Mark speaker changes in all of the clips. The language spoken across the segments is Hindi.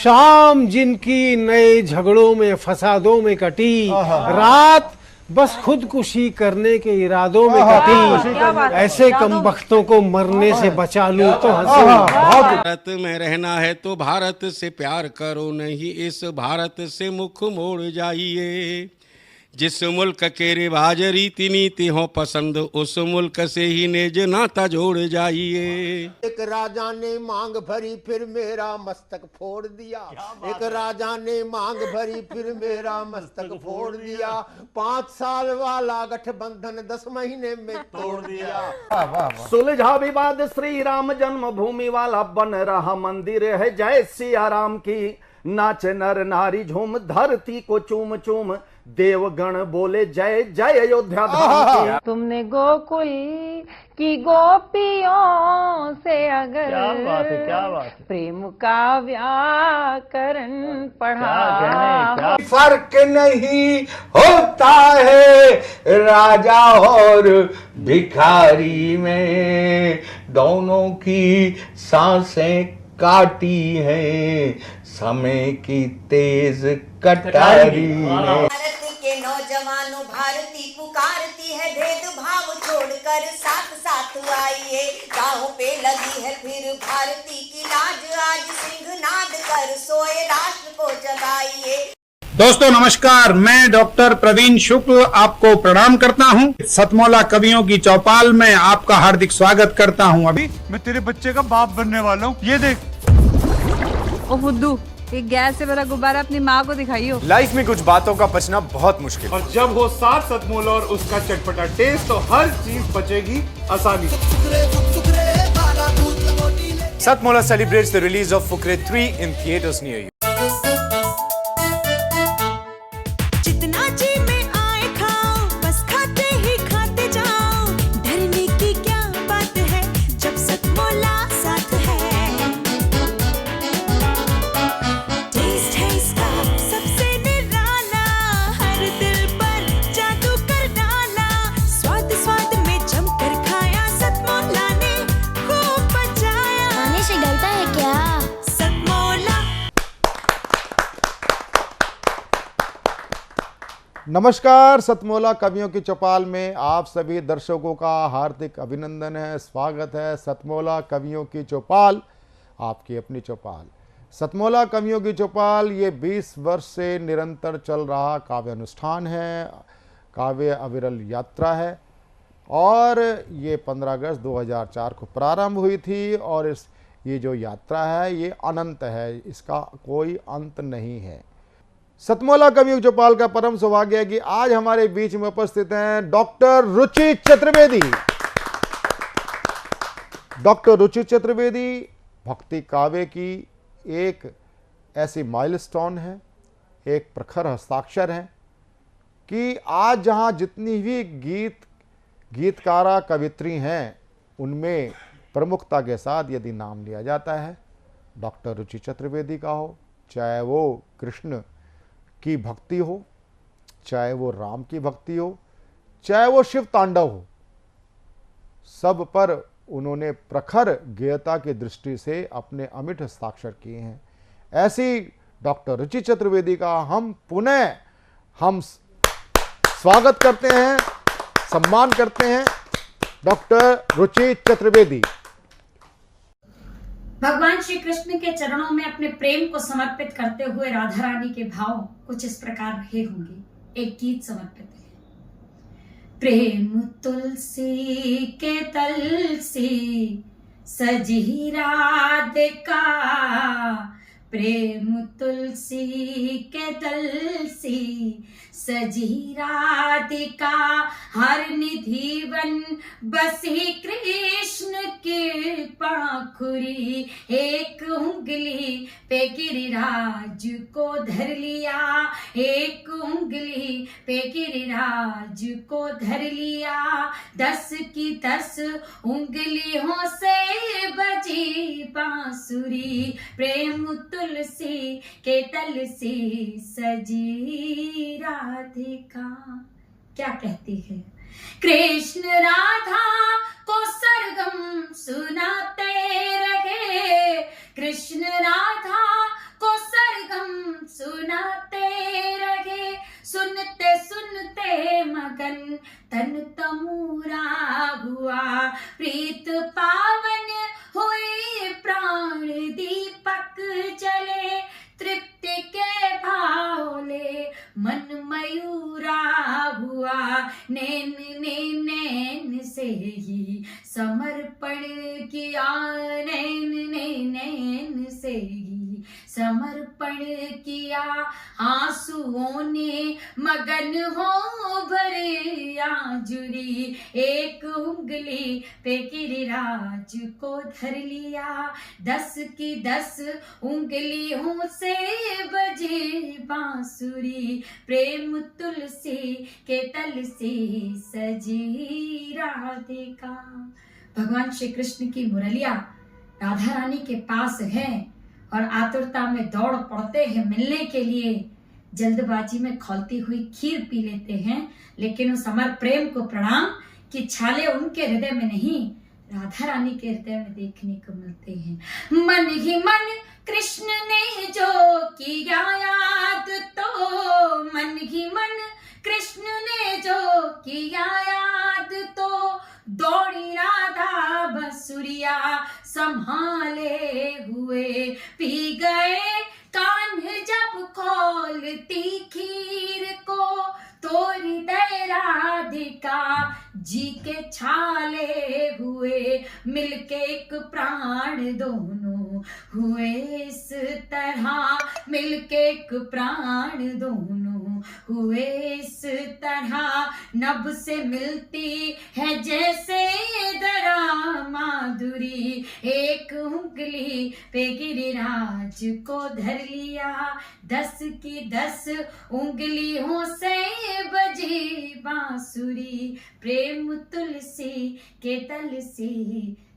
Speaker 1: शाम जिनकी नए झगड़ों में फसादों में कटी, रात बस खुदकुशी करने के इरादों में कटी, ऐसे कमबख्तों को मरने से बचा लूं तो हंसूं।
Speaker 2: भारत में रहना है तो भारत से प्यार करो, नहीं इस भारत से मुख मोड़ जाइए। जिस मुल्क के रिवाज रीति नीति हो पसंद, उस मुल्क से ही नेज नाता जोड़ जाइए।
Speaker 3: एक राजा ने मांग भरी फिर मेरा मस्तक फोड़ दिया, एक राजा ने मांग भरी फिर मेरा मस्तक फोड़ दिया। 5 साल वाला गठबंधन 10 महीने में तोड़ दिया।
Speaker 4: सुलझा विवाद श्री राम जन्मभूमि वाला, बन रहा मंदिर है जय सिया राम की। नाच नर नारी झूम धरती को चूम चूम, देवगण बोले जय जय अयोध्या धाम की।
Speaker 5: तुमने गोकुल की गोपियों से अगर
Speaker 6: क्या बात है।
Speaker 5: प्रेम का व्याकरण पढ़ा,
Speaker 3: फर्क नहीं होता है राजा और भिखारी में, दोनों की सांसें काटी हैं समय की तेज कटारी ने।
Speaker 7: भारत के नौजवानों भारती पुकारती है, भेदभाव छोड़कर साथ साथ आइए। गाँव पे लगी है फिर भारती की लाज, आज सिंहनाद कर सोए राष्ट्र को जगाइए।
Speaker 6: दोस्तों नमस्कार, मैं डॉक्टर प्रवीण शुक्ल आपको प्रणाम करता हूं। सतमौला कवियों की चौपाल में आपका हार्दिक स्वागत करता हूं। अभी
Speaker 8: मैं तेरे बच्चे का बाप बनने वाला हूँ, ये देख।
Speaker 9: ओ फुद्दू, एक गैस से भरा गुब्बारा अपनी माँ को दिखाइयो।
Speaker 10: लाइफ में कुछ बातों का बचना बहुत मुश्किल,
Speaker 8: और जब हो साथ सतमौला और उसका चटपटा टेस्ट, तो हर चीज बचेगी आसानी से।
Speaker 10: सतमौला celebrates the release of Fukre 3 in theaters near you.
Speaker 7: जितना जी में आए खाओ, बस खाते ही खाते जाओ। डरने की क्या बात है जब सतमौला साथ है। टेस्ट है इसका सबसे निराला, हर दिल पर जादू कर डाला। स्वाद स्वाद में जमकर खाया, सतमौला ने खूब बचाया।
Speaker 11: खाने से डरता है क्या?
Speaker 7: सतमौला।
Speaker 4: नमस्कार, सतमौला कवियों की चौपाल में आप सभी दर्शकों का हार्दिक अभिनंदन है, स्वागत है। सतमौला कवियों की चौपाल, आपकी अपनी चौपाल। सतमौला कवियों की चौपाल ये 20 वर्ष से निरंतर चल रहा काव्य अनुष्ठान है, काव्य अविरल यात्रा है, और ये 15 अगस्त 2004 को प्रारंभ हुई थी। और ये जो यात्रा है ये अनंत है, इसका कोई अंत नहीं है। सतमौला कवियों की चौपाल का परम सौभाग्य है कि आज हमारे बीच में उपस्थित हैं डॉक्टर रुचि चतुर्वेदी। डॉक्टर रुचि चतुर्वेदी भक्ति काव्य की एक ऐसी माइलस्टोन है, एक प्रखर हस्ताक्षर है कि आज जहां जितनी भी गीतकारा कवित्री हैं उनमें प्रमुखता के साथ यदि नाम लिया जाता है डॉक्टर रुचि चतुर्वेदी का हो, चाहे वो कृष्ण की भक्ति हो, चाहे वो राम की भक्ति हो, चाहे वो शिव तांडव हो, सब पर उन्होंने प्रखर गेयता की दृष्टि से अपने अमिट हस्ताक्षर किए हैं। ऐसी डॉक्टर रुचि चतुर्वेदी का हम पुनः स्वागत करते हैं, सम्मान करते हैं। डॉक्टर रुचि चतुर्वेदी।
Speaker 11: भगवान श्री कृष्ण के चरणों में अपने प्रेम को समर्पित करते हुए राधा रानी के भाव कुछ इस प्रकार रहे होंगे। एक गीत समर्पित है। प्रेम तुलसी के तल से सजी राधिका, प्रेम तुलसी के तल से सजी राधिका। हर निधि वन बसी कृष्ण की पाखुरी, एक उंगली पे गिरिराज को धर लिया, एक उंगली पे गिरिराज को धर लिया। 10 की 10 उंगलियों से बजी बांसुरी, प्रेम तुलसी के तल से सजी राधिका। क्या कहती है? कृष्ण राधा को सरगम सुनाते रहे, कृष्ण राधा को समर्पण किया नैन ने नैन से ही समर्पण किया, आंसुओं ने मगन हो भरे आंजुरी, एक उंगली पे गिरिराज को धर लिया, 10 की 10 उंगलियों से बजे बांसुरी, प्रेम तुलसी के तल से सजी राधिका। भगवान श्री कृष्ण की मुरलिया राधा रानी के पास है और आतुरता में दौड़ पड़ते हैं मिलने के लिए, जल्दबाजी में खौलती हुई खीर पी लेते हैं, लेकिन उस अमर प्रेम को प्रणाम कि छाले उनके हृदय में नहीं राधा रानी के हृदय में देखने को मिलते हैं। मन ही मन कृष्ण ने जो किया याद, तो मन ही मन कृष्ण ने जो किया याद, तो दौड़ी राधा बसुरिया संभाले हुए, पी गए कान जब खोलती खीर को, तो हृदय राधिका जी के छाले हुए, मिलके एक प्राण दोनों हुए इस तरह, मिलके एक प्राण दोनों हुए इस तरह, नभ से मिलती है जैसे दरा माधुरी, एक उंगली पे गिरिराज को धर लिया, 10 की 10 उंगलियों से बजी बांसुरी, प्रेम तुलसी के तल से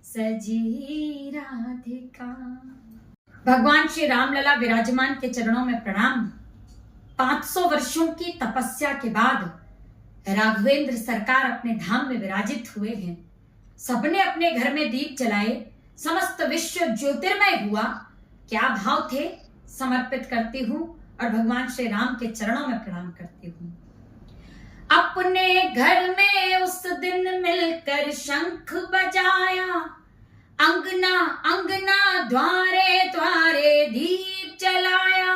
Speaker 11: सजी राधिका। भगवान श्री रामलला विराजमान के चरणों में प्रणाम। 500 वर्षों की तपस्या के बाद राघवेंद्र सरकार अपने धाम में विराजित हुए हैं। सबने अपने घर में दीप जलाए, समस्त विश्व ज्योतिर्मय हुआ। क्या भाव थे समर्पित करती हूँ और भगवान श्री राम के चरणों में प्रणाम करती हूँ। अपने घर में उस दिन मिलकर शंख बजाया, अंगना अंगना द्वारे द्वारे दीप जलाया,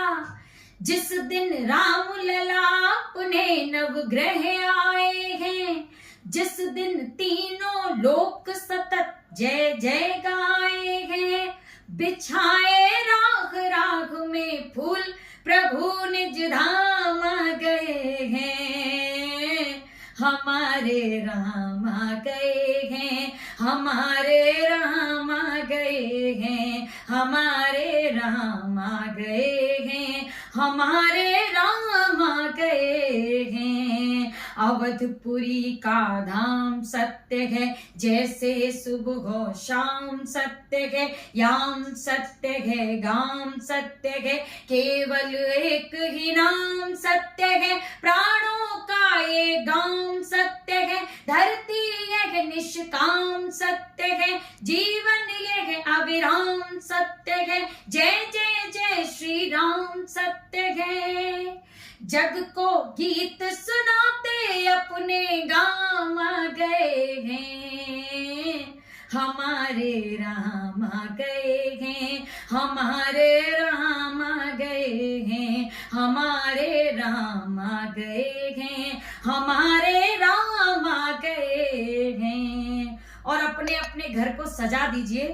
Speaker 11: जिस दिन राम लला अपने नवग्रह आए हैं, जिस दिन तीनों लोक सतत जय जय गाए हैं, बिछाए राग राग में फूल प्रभु निज धाम आ गए हैं, हमारे राम आ गए हैं, हमारे राम आ गए हैं, हमारे राम आ गए हैं, हमारे राम आ गए हैं। अवधपुरी का धाम सत्य है, जैसे सुबह हो शाम सत्य है, याम सत्य है, गाम सत्य है, केवल एक ही नाम सत्य है, प्राणों का ये गाम सत्य है, धरती यह निष्काम सत्य है, जीवन यह अविराम सत्य है, जय जय जय श्री राम सत्य है। जग को गीत सुनाते अपने गाम आ गए हैं, हमारे राम आ गए हैं, हमारे राम आ गए हैं, हमारे राम आ गए हैं, हमारे राम आ गए हैं। और अपने अपने घर को सजा दीजिए।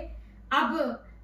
Speaker 11: अब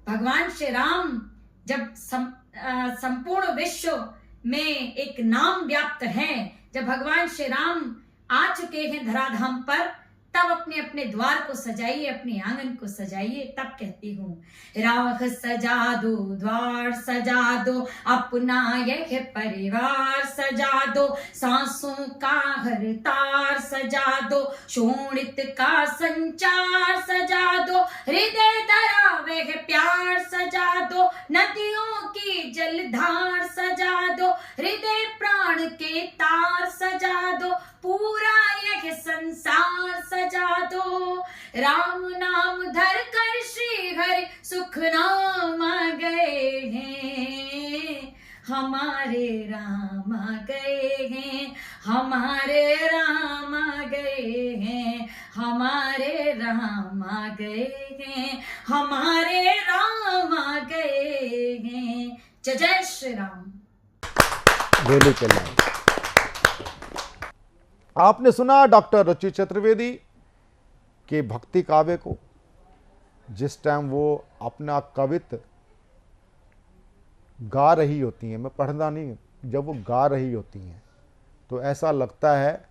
Speaker 11: भगवान श्री राम जब संपूर्ण विश्व में एक नाम व्याप्त है, जब भगवान श्री राम आ चुके हैं धराधाम पर, तब अपने अपने द्वार को सजाइए, अपने आंगन को सजाइए। तब कहती हूँ, राह सजा दो, द्वार सजा दो, अपना यह परिवार सजा दो, सांसों का हर तार सजा दो, शोणित का संचार सजा दो, हृदय धरा वह प्यार सजा दो, नदियों की जलधार सजा दो, हृदय प्राण के तार सजा दो, पूरा यह संसार सजा दो। राम नाम धर कर श्री हरि सुख नाम आ गए हैं, हमारे राम आ गए हैं, हमारे राम आ गए हैं, हमारे राम आ गए हैं, हमारे राम आ गए हैं। जय जय श्री राम।
Speaker 4: वेली के लाल। आपने सुना डॉक्टर रुचि चतुर्वेदी कि भक्ति काव्य को जिस टाइम वो अपना कवित्व गा रही होती हैं, मैं पढ़ना नहीं, जब वो गा रही होती हैं तो ऐसा लगता है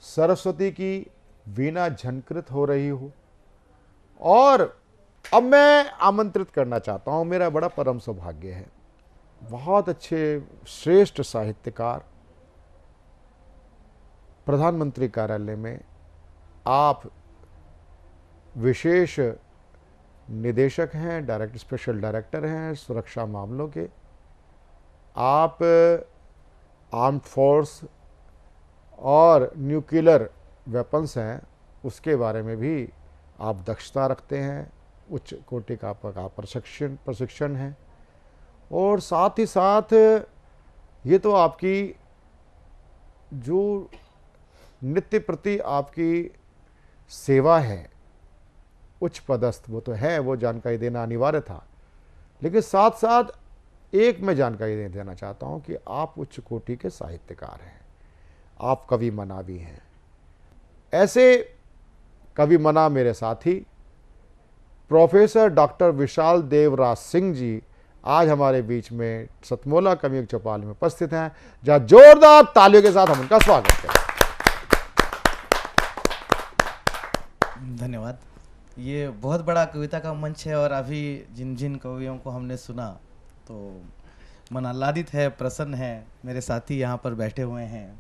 Speaker 4: सरस्वती की वीणा झनकृत हो रही हो। और अब मैं आमंत्रित करना चाहता हूँ, मेरा बड़ा परम सौभाग्य है, बहुत अच्छे श्रेष्ठ साहित्यकार प्रधानमंत्री कार्यालय में आप विशेष निदेशक हैं, डायरेक्टर, स्पेशल डायरेक्टर हैं सुरक्षा मामलों के। आप आर्म्ड फोर्स और न्यूक्लियर वेपन्स हैं, उसके बारे में भी आप दक्षता रखते हैं, उच्च कोटि का प्रशिक्षण है। और साथ ही साथ ये तो आपकी जो नित्य प्रति आपकी सेवा है उच्च पदस्थ, वो तो है, वो जानकारी देना अनिवार्य था, लेकिन साथ साथ एक मैं जानकारी देना चाहता हूँ कि आप उच्च कोटि के साहित्यकार हैं, आप कवि मना भी हैं। ऐसे कवि मना मेरे साथी प्रोफेसर डॉक्टर विशाल देवराज सिंह जी आज हमारे बीच में सतमोला कवियों की चौपाल में उपस्थित हैं, जहाँ जोरदार तालियों के साथ हम उनका स्वागत करें।
Speaker 12: धन्यवाद। ये बहुत बड़ा कविता का मंच है और अभी जिन जिन कवियों को हमने सुना तो मन आह्लादित है, प्रसन्न है। मेरे साथी यहाँ पर बैठे हुए हैं,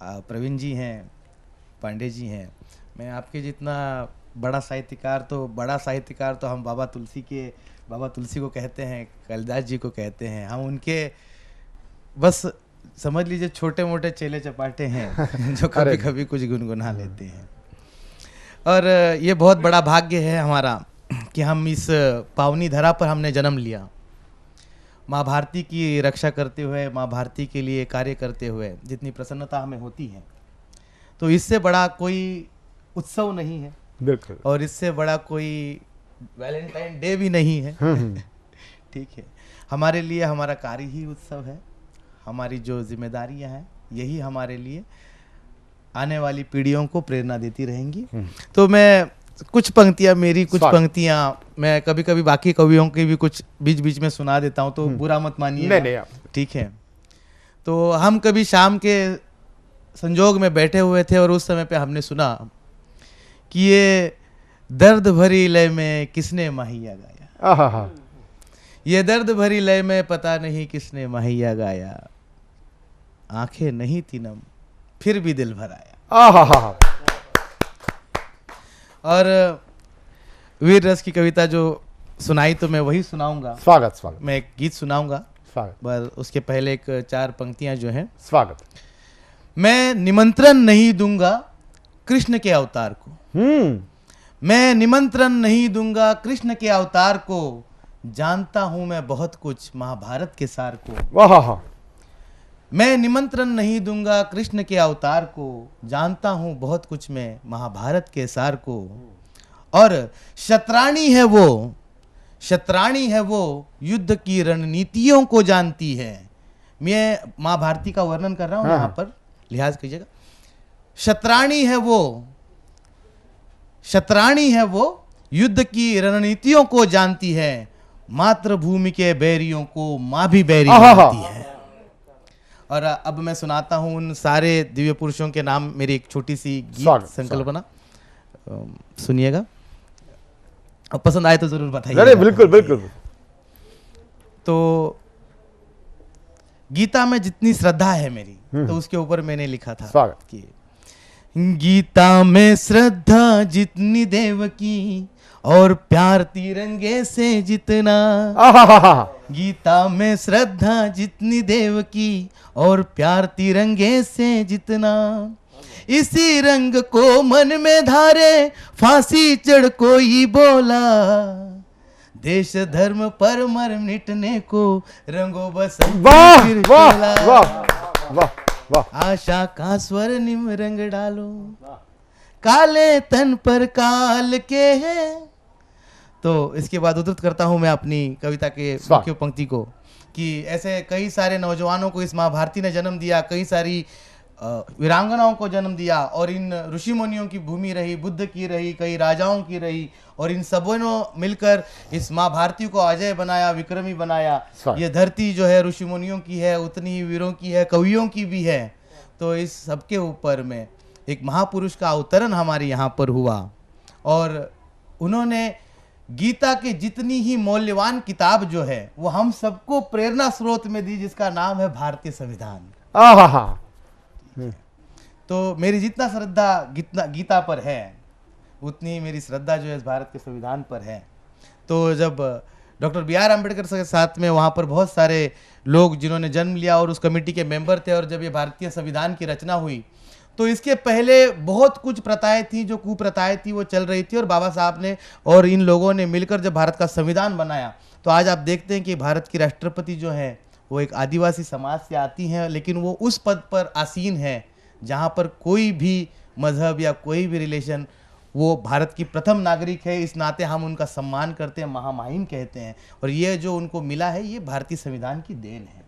Speaker 12: प्रवीण जी हैं, पांडे जी हैं। मैं आपके जितना बड़ा साहित्यकार तो हम बाबा तुलसी को कहते हैं, कालिदास जी को कहते हैं। हम उनके बस समझ लीजिए छोटे मोटे चेले चपाटे हैं जो कभी कभी कुछ गुनगुना लेते हैं। और ये बहुत बड़ा भाग्य है हमारा कि हम इस पावनी धरा पर हमने जन्म लिया, माँ भारती की रक्षा करते हुए, माँ भारती के लिए कार्य करते हुए। जितनी प्रसन्नता हमें होती है तो इससे बड़ा कोई उत्सव नहीं है,
Speaker 4: बिल्कुल, और
Speaker 12: इससे बड़ा कोई वैलेंटाइन डे भी नहीं है। ठीक है, हमारे लिए हमारा कार्य ही उत्सव है। हमारी जो जिम्मेदारियां हैं यही हमारे लिए आने वाली पीढ़ियों को प्रेरणा देती रहेंगी। तो मैं कुछ पंक्तियां मैं कभी कभी बाकी कवियों की भी कुछ बीच बीच में सुना देता हूं, तो बुरा मत मानिए।
Speaker 4: नहीं,
Speaker 12: ठीक है। तो हम कभी शाम के संजोग में बैठे हुए थे और उस समय पे हमने सुना कि ये दर्द भरी लय में किसने माहिया गाया, ये दर्द भरी लय में पता नहीं किसने माहिया गाया, आंखें नहीं थी नम फिर भी दिल भर आया। और वीर रस की कविता जो सुनाई तो मैं वही सुनाऊंगा।
Speaker 4: स्वागत।
Speaker 12: मैं एक गीत सुनाऊंगा, पर उसके पहले एक 4 पंक्तियां जो हैं।
Speaker 4: स्वागत।
Speaker 12: मैं निमंत्रण नहीं दूंगा कृष्ण के अवतार को, मैं निमंत्रण नहीं दूंगा कृष्ण के अवतार को, जानता हूं मैं बहुत कुछ महाभारत के सार को।
Speaker 4: वाह।
Speaker 12: मैं निमंत्रण नहीं दूंगा कृष्ण के अवतार को, जानता हूं बहुत कुछ मैं महाभारत के सार को। और शतरानी है वो युद्ध की रणनीतियों को जानती है। मैं माँ भारती का वर्णन कर रहा हूं, यहाँ पर लिहाज कीजिएगा। शतरानी है वो युद्ध की रणनीतियों को जानती है, मातृभूमि के बैरियों को माँ भी बैरी जानती है। और अब मैं सुनाता हूं उन सारे दिव्य पुरुषों के नाम, मेरी एक छोटी सी गीत संकल्पना, सुनिएगा। अब पसंद आए तो जरूर बताइए।
Speaker 4: अरे बिल्कुल।
Speaker 12: तो गीता में जितनी श्रद्धा है मेरी, तो उसके ऊपर मैंने लिखा था कि गीता में श्रद्धा जितनी देव की और प्यार तिरंगे से जितना, गीता में श्रद्धा जितनी देव की और प्यार तिरंगे से जितना, इसी रंग को मन में धारे फांसी चढ़ कोई बोला, देश धर्म पर मर मिटने को रंगो बस। आशा का स्वर्णिम रंग डालो, काले तन पर काल के हैं। तो इसके बाद उद्धृत करता हूं मैं अपनी कविता के मुख्य पंक्ति को कि ऐसे कई सारे नौजवानों को इस माँ भारती ने जन्म दिया, कई सारी वीरांगनाओं को जन्म दिया और इन ऋषि मुनियों की भूमि रही, बुद्ध की रही, कई राजाओं की रही, और इन सबों ने मिलकर इस माँ भारती को अजय बनाया, विक्रमी बनाया। ये धरती जो है ऋषि मुनियों की है, उतनी ही वीरों की है, कवियों की भी है। तो इस सबके ऊपर में एक महापुरुष का अवतरण हमारे यहाँ पर हुआ और उन्होंने गीता की जितनी ही मूल्यवान किताब जो है वो हम सबको प्रेरणा स्रोत में दी, जिसका नाम है भारतीय संविधान। तो मेरी जितना श्रद्धा गीता पर है उतनी ही मेरी श्रद्धा जो है इस भारत के संविधान पर है। तो जब डॉक्टर BR अम्बेडकर के साथ में वहाँ पर बहुत सारे लोग जिन्होंने जन्म लिया और उस कमेटी के मेंबर थे, और जब ये भारतीय संविधान की रचना हुई तो इसके पहले बहुत कुछ प्रथाएं थी, जो कुप्रथाएं थी वो चल रही थी, और बाबा साहब ने और इन लोगों ने मिलकर जब भारत का संविधान बनाया तो आज आप देखते हैं कि भारत की राष्ट्रपति जो है वो एक आदिवासी समाज से आती हैं, लेकिन वो उस पद पर आसीन है जहाँ पर कोई भी मजहब या कोई भी रिलेशन, वो भारत की प्रथम नागरिक है। इस नाते हम उनका सम्मान करते हैं, महामहिम कहते हैं, और ये जो उनको मिला है ये भारतीय संविधान की देन है।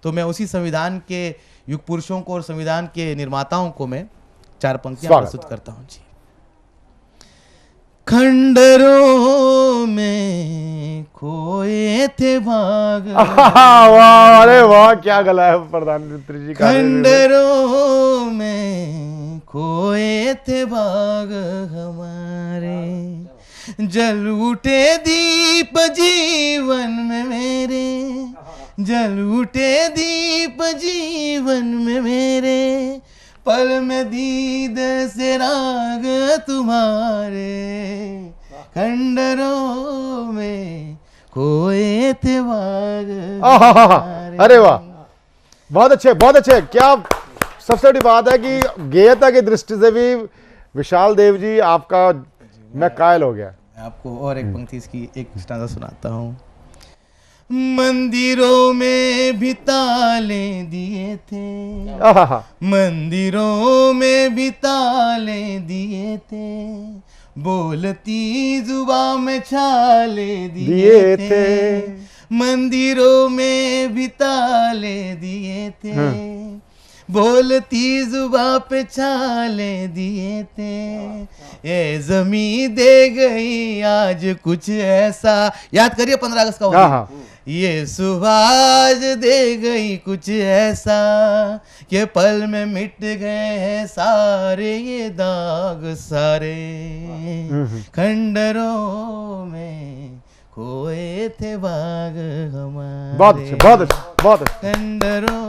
Speaker 12: तो मैं उसी संविधान के युग पुरुषों को और संविधान के निर्माताओं को मैं 4 पंक्तियां प्रस्तुत करता हूं जी। खंडरों में खोए थे भाग,
Speaker 4: वाह, अरे वाह, क्या गला है प्रधानमंत्री जी का।
Speaker 12: खंडरों में खोए थे भाग हमारे, जल उठे दीप जीवन में मेरे, जल उठे दीप जीवन में मेरे, पल में दीद से राग तुम्हारे, खंडरों में खोए थे भाग।
Speaker 4: अरे वाह, बहुत अच्छे, बहुत अच्छे। क्या सबसे बड़ी बात है कि गेयता की दृष्टि से भी विशाल देव जी आपका मैं कायल हो गया।
Speaker 12: आपको और एक पंक्ति इसकी एक स्टांजा सुनाता हूँ। मंदिरों में भी ताले दिए थे, मंदिरों में भी ताले दिए थे, बोलती जुबान में छाले दिए थे, मंदिरों में भी ताले दिए थे, बोलती जुबां पे छाले दिए थे, ये जमी दे गई आज कुछ ऐसा। याद करिए 15 अगस्त का, ये सुभाष दे गई कुछ ऐसा, कि पल में मिट गए हैं सारे ये दाग सारे, खंडरों में खोए थे बाग हमारे।
Speaker 4: बहुत अच्छे, बहुत अच्छे, बहुत अच्छे।
Speaker 12: खंडरों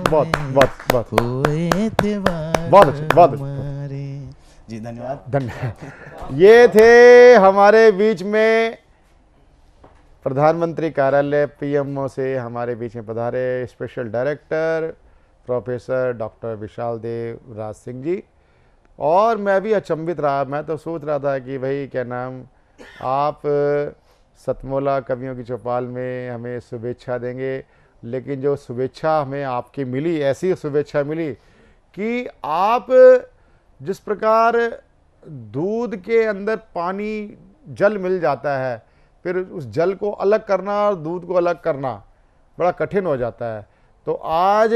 Speaker 4: बहुत
Speaker 12: खोए थे बाग
Speaker 4: बहुत अच्छे, बहुत अच्छे
Speaker 12: हमारे। जी धन्यवाद,
Speaker 4: धन्यवाद। ये थे हमारे बीच में प्रधानमंत्री कार्यालय PMO से हमारे बीच में पधारे स्पेशल डायरेक्टर प्रोफेसर डॉक्टर विशाल देव राज सिंह जी। और मैं भी अचंभित रहा, मैं तो सोच रहा था कि भाई क्या नाम, आप सतमोला कवियों की चौपाल में हमें शुभेच्छा देंगे, लेकिन जो शुभेच्छा हमें आपकी मिली, ऐसी शुभेच्छा मिली कि आप जिस प्रकार दूध के अंदर पानी जल मिल जाता है, फिर उस जल को अलग करना और दूध को अलग करना बड़ा कठिन हो जाता है। तो आज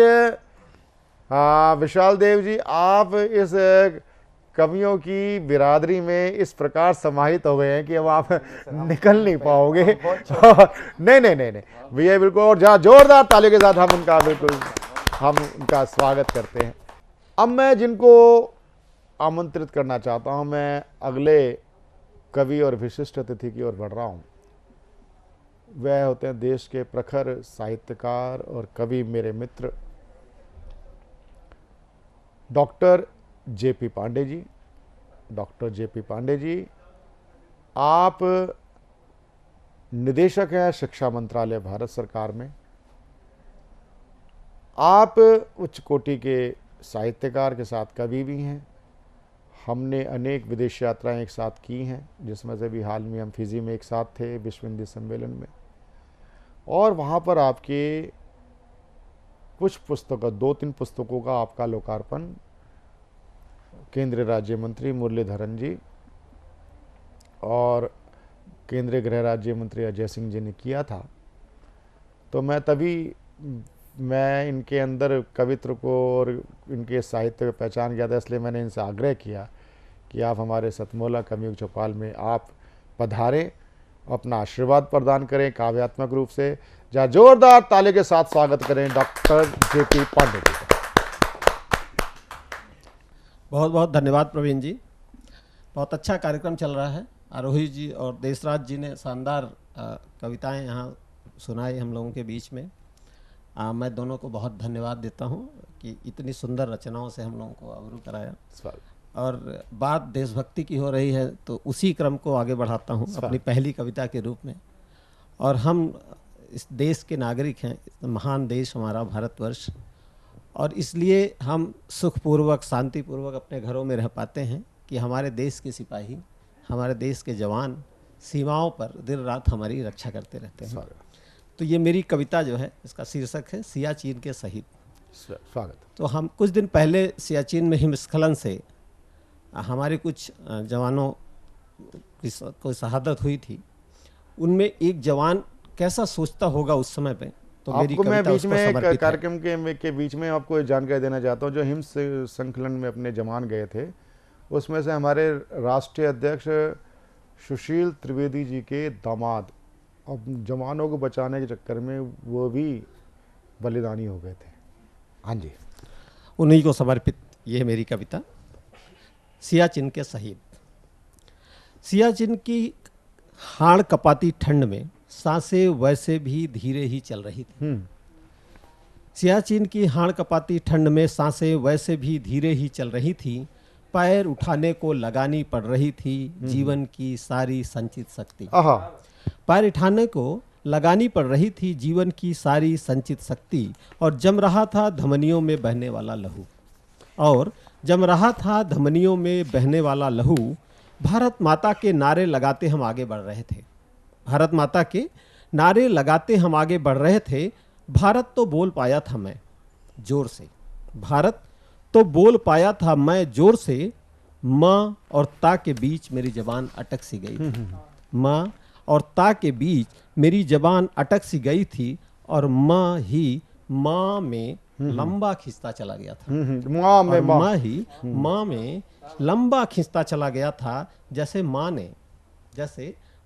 Speaker 4: विशाल देव जी, आप इस कवियों की बिरादरी में इस प्रकार समाहित हो गए हैं कि अब आप निकल नहीं पाओगे। नहीं नहीं नहीं नहीं भैया, बिल्कुल। और जहाँ जोरदार तालियों के साथ हम उनका स्वागत करते हैं। अब मैं जिनको आमंत्रित करना चाहता हूँ, मैं अगले कवि और विशिष्ट अतिथि की ओर बढ़ रहा हूँ। वह होते हैं देश के प्रखर साहित्यकार और कवि, मेरे मित्र doctor JP Pandey ji. Doctor JP Pandey ji, आप निदेशक हैं शिक्षा मंत्रालय भारत सरकार में। आप उच्च कोटि के साहित्यकार के साथ कवि भी हैं। हमने अनेक विदेश यात्राएं एक साथ की हैं, जिसमें से भी हाल में हम फिजी में एक साथ थे विश्व हिंदी सम्मेलन में, और वहाँ पर आपके कुछ पुस्तकों, 2-3 पुस्तकों का आपका लोकार्पण केंद्रीय राज्य मंत्री मुरलीधरन जी और केंद्रीय गृह राज्य मंत्री अजय सिंह जी ने किया था। तो मैं तभी मैं इनके अंदर कवित्व को और इनके साहित्य को पहचान गया था, इसलिए मैंने इनसे आग्रह किया कि आप हमारे सतमोला कवियुग चौपाल में आप पधारें, अपना आशीर्वाद प्रदान करें काव्यात्मक रूप से। जहाँ जोरदार ताली के साथ स्वागत करें डॉक्टर JP पांडे जी का।
Speaker 13: बहुत बहुत धन्यवाद प्रवीण जी, बहुत अच्छा कार्यक्रम चल रहा है। आरोही जी और देशराज जी ने शानदार कविताएं यहाँ सुनाई हम लोगों के बीच में। मैं दोनों को बहुत धन्यवाद देता हूँ कि इतनी सुंदर रचनाओं से हम लोगों को अवरू कराया। और बात देशभक्ति की हो रही है तो उसी क्रम को आगे बढ़ाता हूँ अपनी पहली कविता के रूप में। और हम इस देश के नागरिक हैं, महान देश हमारा भारतवर्ष, और इसलिए हम सुखपूर्वक शांतिपूर्वक अपने घरों में रह पाते हैं कि हमारे देश के सिपाही, हमारे देश के जवान सीमाओं पर दिन रात हमारी रक्षा करते रहते हैं। तो ये मेरी कविता जो है, इसका शीर्षक है सियाचिन के शहीद।
Speaker 4: स्वागत।
Speaker 13: तो हम कुछ दिन पहले सियाचिन में हिमस्खलन से हमारे कुछ जवानों की कोई शहादत हुई थी। उनमें एक जवान कैसा सोचता होगा उस समय पे, तो मेरी
Speaker 4: आपको मैं
Speaker 13: कविता
Speaker 4: बीच
Speaker 13: उसको
Speaker 4: में
Speaker 13: समर्पित है।
Speaker 4: कार्यक्रम के बीच में आपको जानकारी देना चाहता हूँ। जो हिम संकलन में अपने जवान गए थे, उसमें से हमारे राष्ट्रीय अध्यक्ष सुशील त्रिवेदी जी के दामाद अब जवानों को बचाने के चक्कर में वो भी बलिदानी हो गए थे। हाँ जी,
Speaker 13: उन्हीं को समर्पित ये है मेरी कविता, सियाचिन के शहीद। सियाचिन की हाड़ कपाती ठंड में सांसें वैसे भी धीरे ही चल रही थी। सियाचिन की हाड़ कपाती ठंड में सांसें वैसे भी धीरे ही चल रही थी। पैर उठाने को लगानी पड़ रही थी जीवन की सारी संचित शक्ति। पैर उठाने को लगानी पड़ रही थी जीवन की सारी संचित शक्ति, और जम रहा था धमनियों में बहने वाला लहू। और जम रहा था धमनियों में बहने वाला लहू। भारत माता के नारे लगाते हम आगे बढ़ रहे थे। भारत माता के नारे लगाते हम आगे बढ़ रहे थे। भारत तो बोल पाया था मैं जोर से। भारत तो बोल पाया था मैं जोर से। माँ और ता के बीच मेरी जबान अटक सी गई थी। माँ और ता के बीच मेरी जबान अटक सी गई थी, और माँ ही माँ में लंबा खिंचता चला गया था।
Speaker 4: माँ में
Speaker 13: माँ में लंबा खिंचता चला गया था, जैसे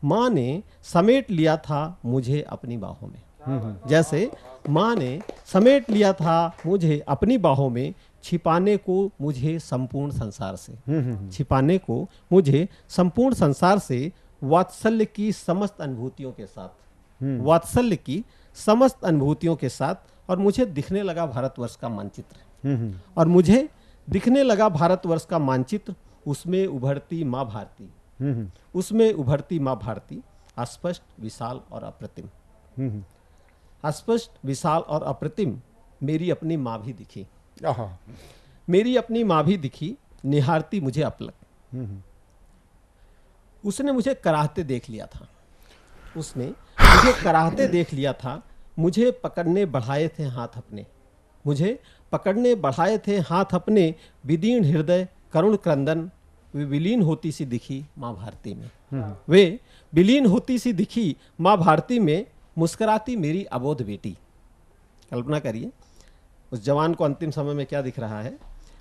Speaker 13: माँ ने समेट लिया था मुझे अपनी बाहों में। जैसे माँ ने समेट लिया था मुझे अपनी बाहों में, छिपाने को मुझे संपूर्ण संसार से। छिपाने को मुझे संपूर्ण संसार से, वात्सल्य की समस्त अनुभूतियों के साथ। वात्सल्य की समस्त अनुभूतियों के साथ। और मुझे दिखने लगा भारतवर्ष का मानचित्र। और मुझे दिखने लगा भारतवर्ष का मानचित्र। उसमें उभरती माँ भारती। उसमें उभरती माँ भारती, अस्पष्ट, विशाल और अप्रतिम। अस्पष्ट, विशाल और अप्रतिम मेरी अपनी माँ भी दिखी। मेरी अपनी माँ भी दिखी, निहारती मुझे अपलक। उसने मुझे कराहते देख लिया था। उसने मुझे कराहते देख लिया था। मुझे पकड़ने बढ़ाए थे हाथ अपने। मुझे पकड़ने बढ़ाए थे हाथ अपने। विदीर्ण हृदय करुण क्रंदन, वे विलीन होती सी दिखी माँ भारती में। वे विलीन होती सी दिखी माँ भारती में। मुस्कुराती मेरी अबोध बेटी। कल्पना करिए उस जवान को अंतिम समय में क्या दिख रहा है।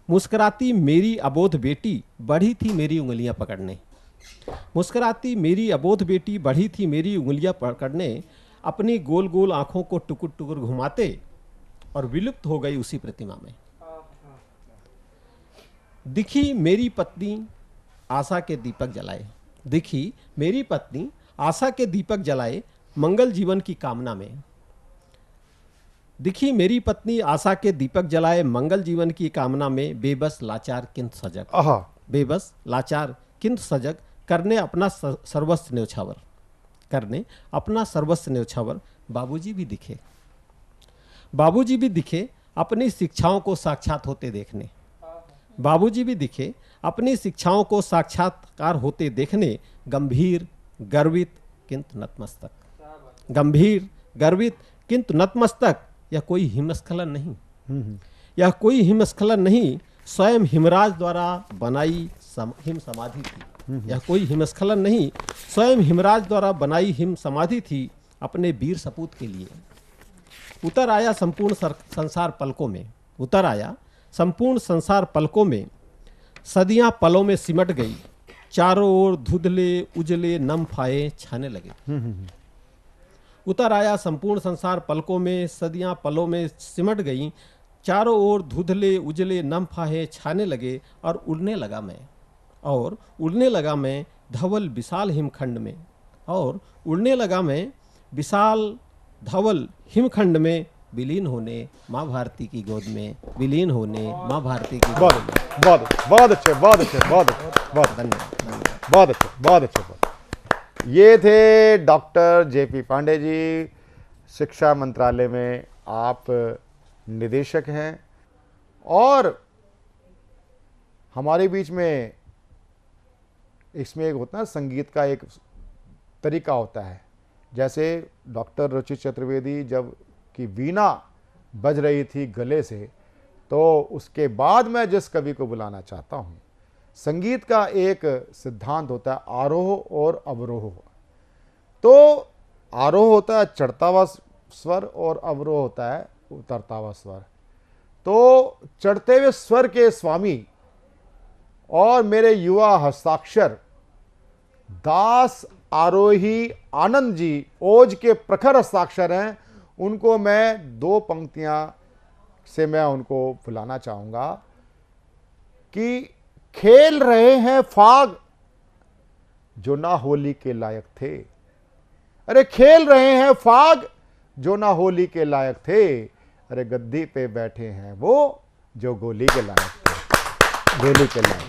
Speaker 13: मुस्कुराती मेरी अबोध बेटी बढ़ी थी मेरी उंगलियां पकड़ने। मुस्कुराती मेरी अबोध बेटी बढ़ी थी मेरी उंगलियां पकड़ने। अपनी गोल गोल आंखों को टुकुर टुकुर घुमाते, और विलुप्त हो गई उसी प्रतिमा में। दिखी मेरी पत्नी आशा के दीपक जलाए। दिखी मेरी पत्नी आशा के दीपक जलाए, मंगल जीवन की कामना में। दिखी मेरी पत्नी आशा के दीपक जलाए, मंगल जीवन की कामना में। बेबस लाचार किंतु सजग। बेबस लाचार किंतु सजग, करने अपना सर्वस्व न्योछावर। करने अपना सर्वस्व न्योछावर। बाबूजी भी दिखे। बाबूजी भी दिखे अपनी शिक्षाओं को साक्षात होते देखने। बाबूजी भी दिखे अपनी शिक्षाओं को साक्षात्कार होते देखने। गंभीर गर्वित किंतु नतमस्तक। गंभीर गर्वित किंतु नतमस्तक। यह कोई हिमस्खलन नहीं। यह कोई हिमस्खलन नहीं, स्वयं हिमराज द्वारा बनाई हिम समाधि थी। यह कोई हिमस्खलन नहीं, स्वयं हिमराज द्वारा बनाई हिम समाधि थी, अपने वीर सपूत के लिए। उतर आया संपूर्ण संसार पलकों में, उतर आया संपूर्ण संसार पलकों में, सदियां पलों में सिमट गई, चारों ओर धुंधले उजले नम फाये छाने लगे। उतर आया संपूर्ण संसार पलकों में, सदियां पलों में सिमट गई, चारों ओर धुंधले उजले नम फाहे छाने लगे, और उड़ने लगा मैं, और उड़ने लगा मैं धवल विशाल हिमखंड में, और उड़ने लगा मैं विशाल धवल हिमखंड में, विलीन होने माँ भारती की गोद में, विलीन होने माँ भारती की गोद में।
Speaker 4: बहुत बहुत अच्छे, बहुत अच्छे, बहुत बहुत
Speaker 13: धन्यवाद।
Speaker 4: बहुत अच्छे, बहुत अच्छे। ये थे डॉक्टर जेपी पांडे जी, शिक्षा मंत्रालय में आप निदेशक हैं, और हमारे बीच में इसमें एक होता है संगीत का एक तरीका होता है। जैसे डॉक्टर रुचि चतुर्वेदी जब की वीणा बज रही थी गले से, तो उसके बाद मैं जिस कवि को बुलाना चाहता हूँ, संगीत का एक सिद्धांत होता है आरोह और अवरोह। तो आरोह होता है चढ़ता हुआ स्वर और अवरोह होता है उतरता हुआ स्वर। तो चढ़ते हुए स्वर के स्वामी और मेरे युवा हस्ताक्षर दास आरोही आनंद जी ओज के प्रखर हस्ताक्षर हैं, उनको मैं दो पंक्तियां से मैं उनको बुलाना चाहूंगा कि खेल रहे हैं फाग जो ना होली के लायक थे। अरे खेल रहे हैं फाग जो ना होली के लायक थे, अरे गद्दी पे बैठे हैं वो जो गोली के लायक थे, गोली के लायक।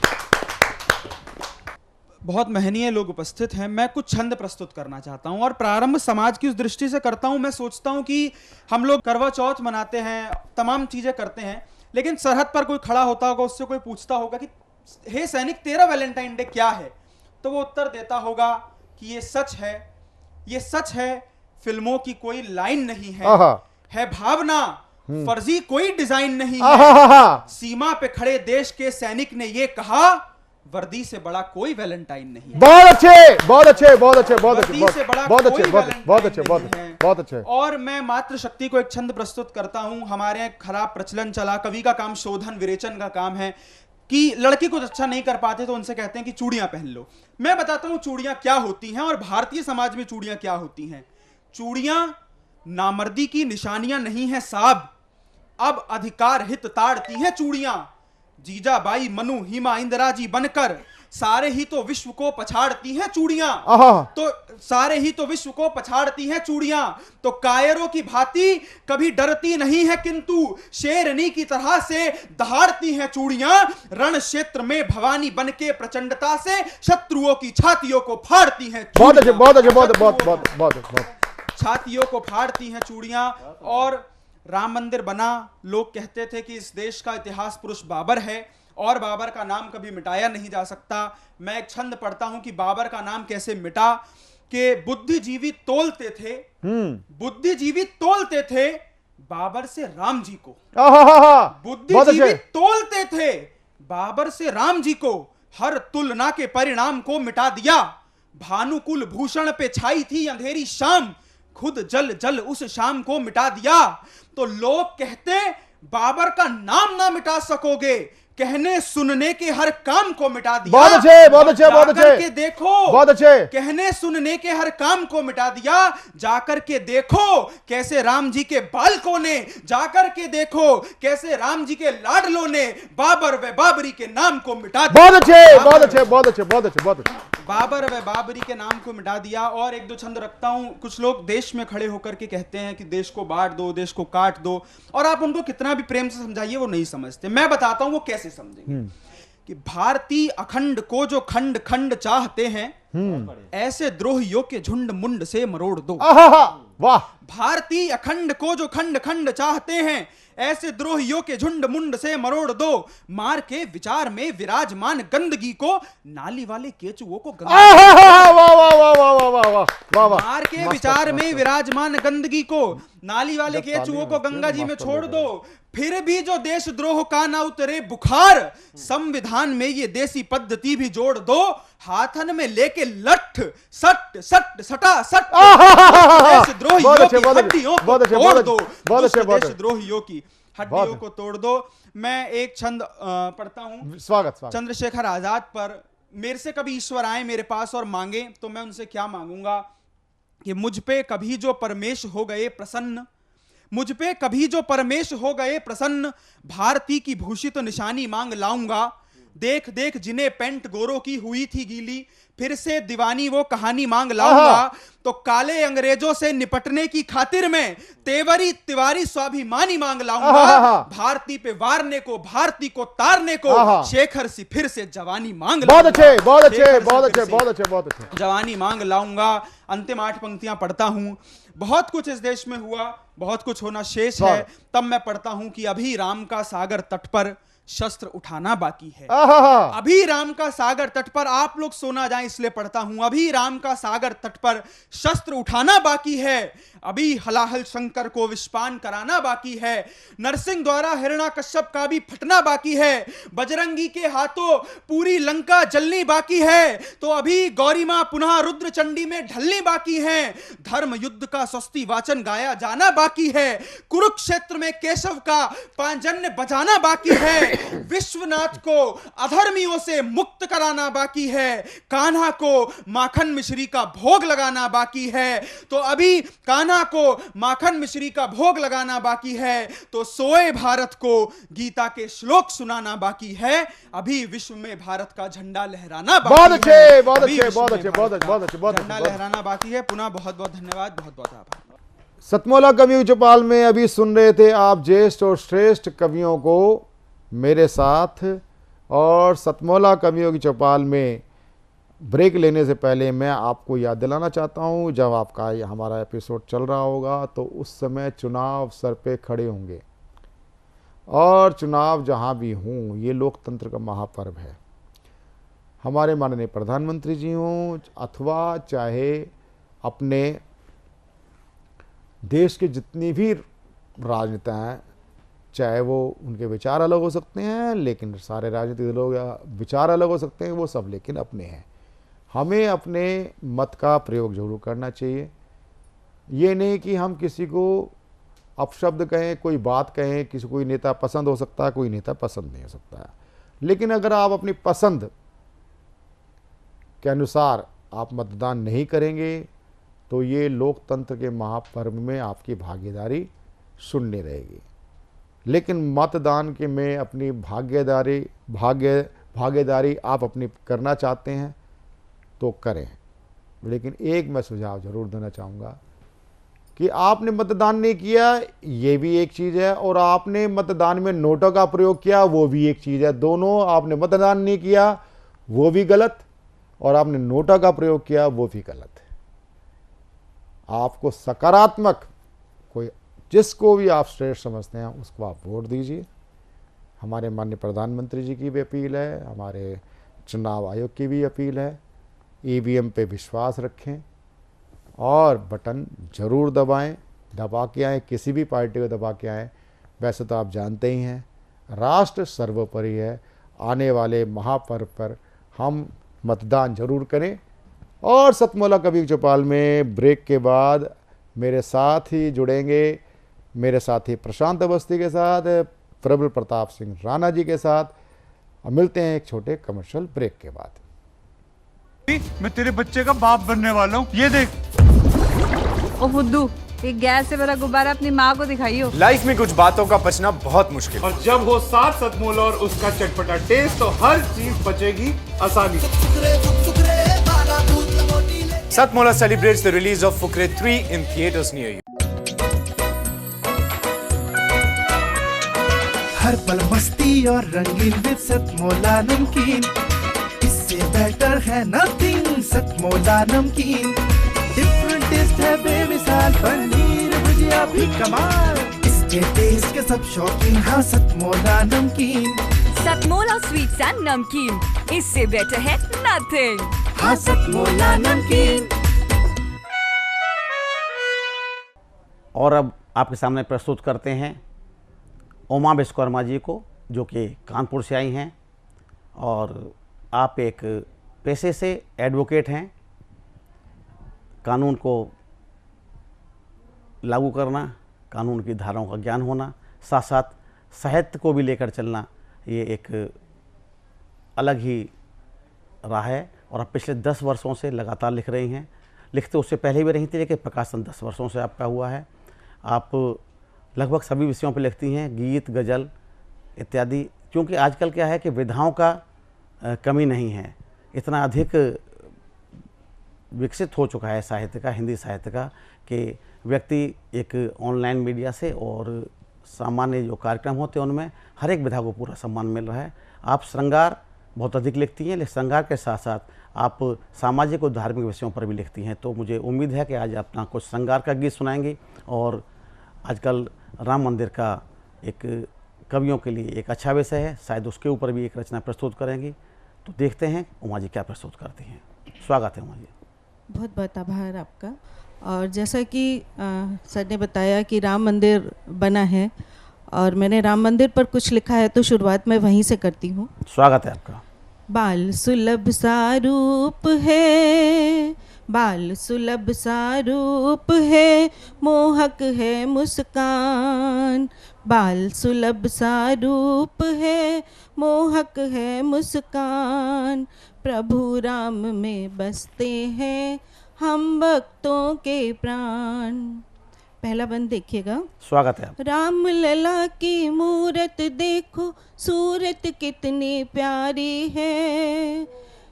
Speaker 14: बहुत महनीय लोग उपस्थित हैं। मैं कुछ छंद प्रस्तुत करना चाहता हूं और प्रारंभ समाज की उस दृष्टि से करता हूं। मैं सोचता हूं कि हम लोग करवा चौथ मनाते हैं, तमाम चीजें करते हैं, लेकिन सरहद पर कोई खड़ा होता होगा, उससे कोई पूछता होगा कि हे सैनिक तेरा वैलेंटाइन डे क्या है, तो वो उत्तर देता होगा कि ये सच है, ये सच है, फिल्मों की कोई लाइन नहीं है भावना, फर्जी कोई डिजाइन नहीं है, सीमा पे खड़े देश के सैनिक ने ये कहा, वर्दी से बड़ा कोई वैलेंटाइन नहीं है।
Speaker 4: बहुत अच्छे, बहुत अच्छे, बहुत अच्छे, बहुत अच्छे,
Speaker 14: वर्दी से बड़ा
Speaker 4: बहुत
Speaker 14: कोई
Speaker 4: अच्छे, बहुत अच्छे, बहुत अच्छे।
Speaker 14: और मैं मातृशक्ति को एक छंद प्रस्तुत करता हूं। हमारे यहाँ खराब प्रचलन चला, कवि का काम शोधन विरेचन का काम है कि लड़की कुछ अच्छा नहीं कर पाते तो उनसे कहते हैं कि चूड़ियां पहन लो। मैं बताता हूं चूड़ियां क्या होती हैं और भारतीय समाज में चूड़ियां क्या होती हैं। चूड़ियां नामर्दी की निशानियां नहीं है साहब, अब अधिकार हित ताड़ती हैं चूड़ियां। जीजाबाई मनु हिमा इंदिरा जी बनकर सारे ही तो विश्व को पछाड़ती हैं चूड़ियां, तो सारे ही तो विश्व को पछाड़ती हैं चूड़ियां। तो कायरों की भांति कभी डरती नहीं है, किंतु शेरनी की तरह से दहाड़ती हैं चूड़ियां। रण क्षेत्र में भवानी बनके प्रचंडता से शत्रुओं की छातियों को फाड़ती हैं।
Speaker 4: बहुत अच्छे, बहुत अच्छे, बहुत बहुत बहुत बहुत
Speaker 14: छातियों को फाड़ती हैं चूड़ियां। और राम मंदिर बना, लोग कहते थे कि इस देश का इतिहास पुरुष बाबर है और बाबर का नाम कभी मिटाया नहीं जा सकता। मैं एक छंद पढ़ता हूं कि बाबर का नाम कैसे मिटा, कि बुद्धिजीवी तोलते थे, बुद्धिजीवी तोलते थे बाबर से राम जी को, बुद्धिजीवी तोलते थे बाबर से राम जी को, हर तुलना के परिणाम को मिटा दिया। भानुकुल भूषण पे छाई थी अंधेरी शाम, खुद जल जल उस शाम को मिटा दिया। तो लोग कहते बाबर का नाम ना मिटा सकोगे, कहने सुनने के हर काम को मिटा दिया।
Speaker 4: बहुत अच्छे, बहुत अच्छे, बहुत अच्छे,
Speaker 14: के देखो,
Speaker 4: बहुत अच्छे,
Speaker 14: कहने सुनने के हर काम को मिटा दिया। जाकर के देखो कैसे राम जी के बालकों ने, जाकर के देखो कैसे राम जी के लाडलों ने बाबर व बाबरी के नाम को मिटा दिया।
Speaker 4: बहुत अच्छे, बहुत अच्छे, बहुत अच्छे, बहुत अच्छे, बहुत अच्छे।
Speaker 14: बाबर व बाबरी के नाम को मिटा दिया। और एक दो छंद रखता हूं। कुछ लोग देश में खड़े होकर के कहते हैं कि देश को बांट दो, देश को काट दो, और आप उनको कितना भी प्रेम से समझाइए वो नहीं समझते। मैं बताता हूं वो कैसे समझेंगे। कि भारतीय अखंड को जो खंड खंड चाहते हैं, ऐसे द्रोहियों के झुंड मुंड से मरोड़ दो।
Speaker 4: वाह।
Speaker 14: भारतीय अखंड को जो खंड खंड चाहते हैं, ऐसे द्रोहियों के झुंड मुंड से मरोड़ दो। मार के विचार में विराजमान गंदगी को, नाली वाले केचुओं को मार के विचार में विराजमान गंदगी को, नाली वाले केचुओं को गंगा जी में छोड़ दो। फिर भी जो देशद्रोह का ना उतरे बुखार, संविधान में ये देसी पद्धति भी जोड़ दो। हाथन में लेके लठ सट सट सटा सट, देशद्रोह देशद्रोहियों की हड्डियों को
Speaker 4: बहुत अच्छे,
Speaker 14: तोड़
Speaker 4: बहुत
Speaker 14: दो,
Speaker 4: अच्छे, बहुत अच्छे,
Speaker 14: दुष्ट
Speaker 4: बहुत अच्छे।
Speaker 14: देशद्रोहियों की हड्डियों को तोड़ दो। मैं एक छंद पढ़ता हूं
Speaker 4: स्वागत
Speaker 14: चंद्रशेखर आजाद पर। मेरे से कभी ईश्वर आए मेरे पास और मांगे तो मैं उनसे क्या मांगूंगा कि मुझ पे कभी जो परमेश हो गए प्रसन्न, मुझ पे कभी जो परमेश हो गए प्रसन्न, भारती की भूषित निशानी मांग लाऊंगा। देख देख जिन्हें पेंट गोरों की हुई थी गीली, फिर से दीवानी वो कहानी मांग लाऊंगा। तो काले अंग्रेजों से निपटने की खातिर में तेवरी तिवारी स्वाभिमानी मांग लाऊंगा। भारती पे वारने को, भारती को तारने को, शेखर सी फिर से जवानी मांग
Speaker 4: बहुत
Speaker 14: लाऊंगा।
Speaker 4: अच्छे, बहुत अच्छे, बहुत अच्छे, बहुत अच्छे, बहुत अच्छे।
Speaker 14: जवानी मांग लाऊंगा। अंतिम 8 पंक्तियां पढ़ता हूं। बहुत कुछ इस देश में हुआ, बहुत कुछ होना शेष है। तब मैं पढ़ता हूं कि अभी राम का सागर तट पर शस्त्र उठाना बाकी है। अभी राम का सागर तट पर, आप लोग सोना जाए इसलिए पढ़ता हूं, अभी राम का सागर तट पर शस्त्र उठाना बाकी है। अभी हलाहल शंकर को विषपान कराना बाकी है। नरसिंह द्वारा हिरण्याकश्यप का भी फटना बाकी है। बजरंगी के हाथों पूरी लंका जलनी बाकी है। तो अभी गौरी मां पुनः रुद्र चंडी में ढलनी बाकी है। धर्म युद्ध का स्वस्ति वाचन गाया जाना बाकी है। कुरुक्षेत्र में केशव का पांजन्य बजाना बाकी है। विश्वनाथ को अधर्मियों से मुक्त कराना बाकी है। कान्हा को माखन मिश्री का भोग लगाना बाकी है। तो अभी कान्हा को माखन मिश्री का भोग लगाना बाकी है। तो सोए भारत को गीता के श्लोक सुनाना बाकी है। अभी विश्व में भारत का झंडा लहराना बाकी है।
Speaker 4: बहुत अच्छे, बहुत अच्छे, बहुत अच्छे, बहुत अच्छे, बहुत अच्छे, बहुत
Speaker 14: झंडा लहराना बाकी है। पुनः बहुत बहुत धन्यवाद, बहुत बहुत आभार।
Speaker 4: सतमोला कवियों चौपाल में अभी सुन रहे थे आप ज्येष्ठ और श्रेष्ठ कवियों को मेरे साथ। और सतमोला कवियों की चौपाल में ब्रेक लेने से पहले मैं आपको याद दिलाना चाहता हूं, जब आपका हमारा एपिसोड चल रहा होगा तो उस समय चुनाव सर पे खड़े होंगे। और चुनाव जहां भी हों, ये लोकतंत्र का महापर्व है। हमारे माननीय प्रधानमंत्री जी हों अथवा चाहे अपने देश के जितनी भी राजनेता हैं, चाहे वो उनके विचार अलग हो सकते हैं, लेकिन सारे राजनीतिक दलों का विचार अलग हो सकते हैं, वो सब लेकिन अपने हैं। हमें अपने मत का प्रयोग जरूर करना चाहिए। ये नहीं कि हम किसी को अपशब्द कहें, कोई बात कहें, किसी कोई नेता पसंद हो सकता है, कोई नेता पसंद नहीं हो सकता है। लेकिन अगर आप अपनी पसंद के अनुसार आप मतदान नहीं करेंगे तो ये लोकतंत्र के महापर्व में आपकी भागीदारी शून्य रहेगी। लेकिन मतदान के में अपनी भागीदारी आप अपनी करना चाहते हैं तो करें। लेकिन एक मैं सुझाव जरूर देना चाहूँगा कि आपने मतदान नहीं किया ये भी एक चीज़ है, और आपने मतदान में नोटों का प्रयोग किया वो भी एक चीज़ है। दोनों, आपने मतदान नहीं किया वो भी गलत और आपने नोटों का प्रयोग किया वो भी गलत है। आपको सकारात्मक कोई जिसको भी आप श्रेष्ठ समझते हैं उसको आप वोट दीजिए। हमारे माननीय प्रधानमंत्री जी की भी अपील है, हमारे चुनाव आयोग की भी अपील है। ईवीएम पे विश्वास रखें और बटन जरूर दबाएं, दबा के आएँ, किसी भी पार्टी को दबा के आएँ। वैसे तो आप जानते ही हैं राष्ट्र सर्वोपरि है। आने वाले महापर्व पर हम मतदान जरूर करें। और सतमोला कवि चौपाल में ब्रेक के बाद मेरे साथ ही जुड़ेंगे, मेरे साथी प्रशांत अवस्थी के साथ, प्रबल प्रताप सिंह राणा जी के साथ। मिलते हैं एक छोटे कमर्शियल ब्रेक के बाद।
Speaker 8: मैं तेरे बच्चे का बाप बनने वाला हूँ, ये देख।
Speaker 9: ओ फुद्दू, एक गैस से भरा गुब्बारा अपनी माँ को दिखाइयो।
Speaker 10: लाइफ में कुछ बातों का बचना बहुत मुश्किल।
Speaker 8: और जब हो साथ सतमोला और उसका चटपटा टेस्ट तो हर चीज बचेगी आसानी से।
Speaker 10: Satmola celebrates the release of Fukre 3 in theaters near you.
Speaker 15: हर पल मस्ती और रंगीन विद सतमोला नमकीन, इससे बेटर है नथिंग। सतमोला नमकीन डिफरेंट टेस्ट है बेमिसाल, पनीर भुजिया भी कमाल, इसके टेस्ट के सब शौकीन। हाँ सतमोला नमकीन,
Speaker 16: सतमोला स्वीट्स एंड नमकीन, इससे बेटर है नथिंग।
Speaker 15: हाँ सतमोला नमकीन।
Speaker 17: और अब आपके सामने प्रस्तुत करते हैं उमा विश्वकर्मा जी को, जो कि कानपुर से आई हैं और आप एक पेशे से एडवोकेट हैं, कानून को लागू करना, कानून की धाराओं का ज्ञान होना, साथ साथ साहित्य को भी लेकर चलना, ये एक अलग ही राह है। और आप पिछले 10 वर्षों से लगातार लिख रही हैं। लिखते उससे पहले भी रही थी, लेकिन प्रकाशन 10 वर्षों से आपका हुआ है। आप लगभग सभी विषयों पर लिखती हैं, गीत, गज़ल इत्यादि। क्योंकि आजकल क्या है कि विधाओं का कमी नहीं है, इतना अधिक विकसित हो चुका है साहित्य का, हिंदी साहित्य का, कि व्यक्ति एक ऑनलाइन मीडिया से और सामान्य जो कार्यक्रम होते हैं उनमें हर एक विधा को पूरा सम्मान मिल रहा है। आप श्रृंगार बहुत अधिक लिखती हैं, लेकिन श्रृंगार के साथ साथ आप सामाजिक और धार्मिक विषयों पर भी लिखती हैं। तो मुझे उम्मीद है कि आज अपना कुछ श्रृंगार का गीत सुनाएंगी। और आजकल राम मंदिर का एक कवियों के लिए एक अच्छा विषय है, शायद उसके ऊपर भी एक रचना प्रस्तुत करेंगी। तो देखते हैं उमा जी क्या प्रस्तुत करती हैं। स्वागत है उमा जी।
Speaker 18: बहुत बहुत आभार आपका। और जैसा कि सर ने बताया कि राम मंदिर बना है और मैंने राम मंदिर पर कुछ लिखा है, तो शुरुआत मैं वहीं से करती हूँ।
Speaker 17: स्वागत है आपका।
Speaker 18: बाल सुलभ सारूप है, बाल सुलभ सारूप है, मोहक है मुस्कान। बाल सुलभ सारूप है, मोहक है मुस्कान। प्रभु राम में बसते हैं हम भक्तों के प्राण। पहला बंद देखिएगा।
Speaker 17: स्वागत है।
Speaker 18: राम लला की मूरत देखो, सूरत कितनी प्यारी है।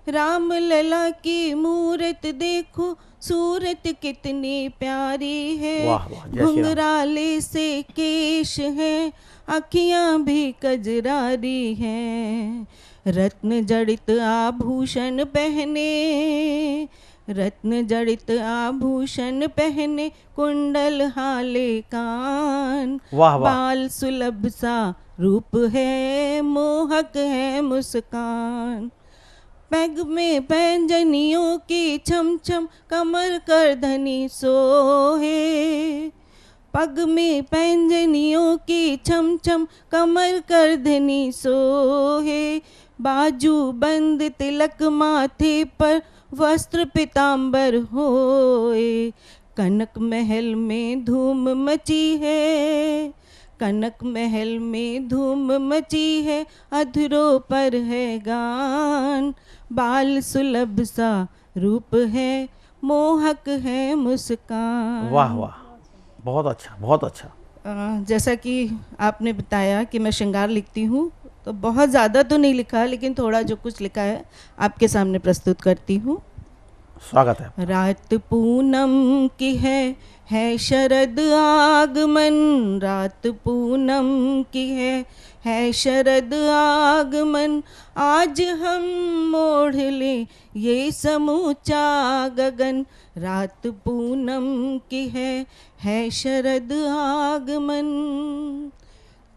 Speaker 18: राम लला की मूरत देखो, सूरत कितनी प्यारी है। घुंघराले से केश है, अखियां भी कजरारी हैं। रत्न जड़ित आभूषण पहने, रत्न जड़ित आभूषण पहने, कुंडल हाले कान। बाल सुलभ सा रूप है, मोहक है मुस्कान। पैग में पैंजनियों की छम छम, कमर कर धनी सोहे। पग में पैंजनियों की छम छम, कमर कर धनी सोहे। बाजू बंद तिलक माथे पर, वस्त्र पीताम्बर होए। कनक महल में धूम मची है, कनक महल में धूम मची है, अधरों पर है गान। बाल सुलभ सा रूप है, मोहक है मुस्कान।
Speaker 17: वाह वाह, बहुत अच्छा, बहुत अच्छा।
Speaker 18: जैसा कि आपने बताया कि मैं श्रृंगार लिखती हूँ, तो बहुत ज़्यादा तो नहीं लिखा, लेकिन थोड़ा जो कुछ लिखा है आपके सामने प्रस्तुत करती हूँ।
Speaker 17: स्वागत है।
Speaker 18: रात पूनम की है शरद आगमन। रात पूनम की है शरद आगमन। आज हम ओढ़ ले ये समूचा गगन। रात पूनम की है शरद आगमन।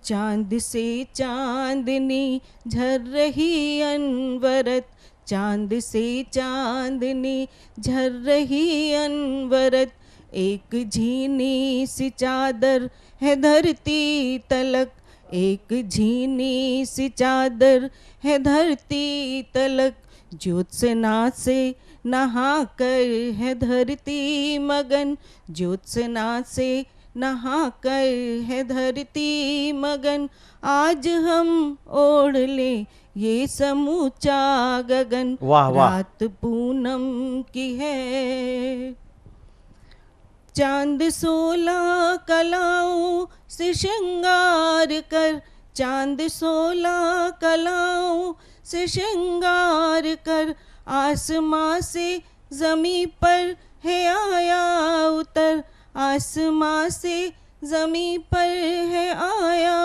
Speaker 18: चांद से चांदनी झर रही अनवरत। चांद से चांदनी झर रही अनवरत। एक झीनी सी चादर है धरती तलक। एक झीनी सी चादर है धरती तलक। ज्योत्सना से नहा कर है धरती मगन। ज्योत्सना से नहा कर है धरती मगन। आज हम ओढ़ ले ये समूचा गगन।
Speaker 17: वाह वाह।
Speaker 18: रात पूनम की है। चांद 16 कलाओं से श्रृंगार कर। चांद 16 कलाओं से श्रृंगार कर। आसमां से ज़मीं पर है आया उतर। आसमां से ज़मीं पर है आया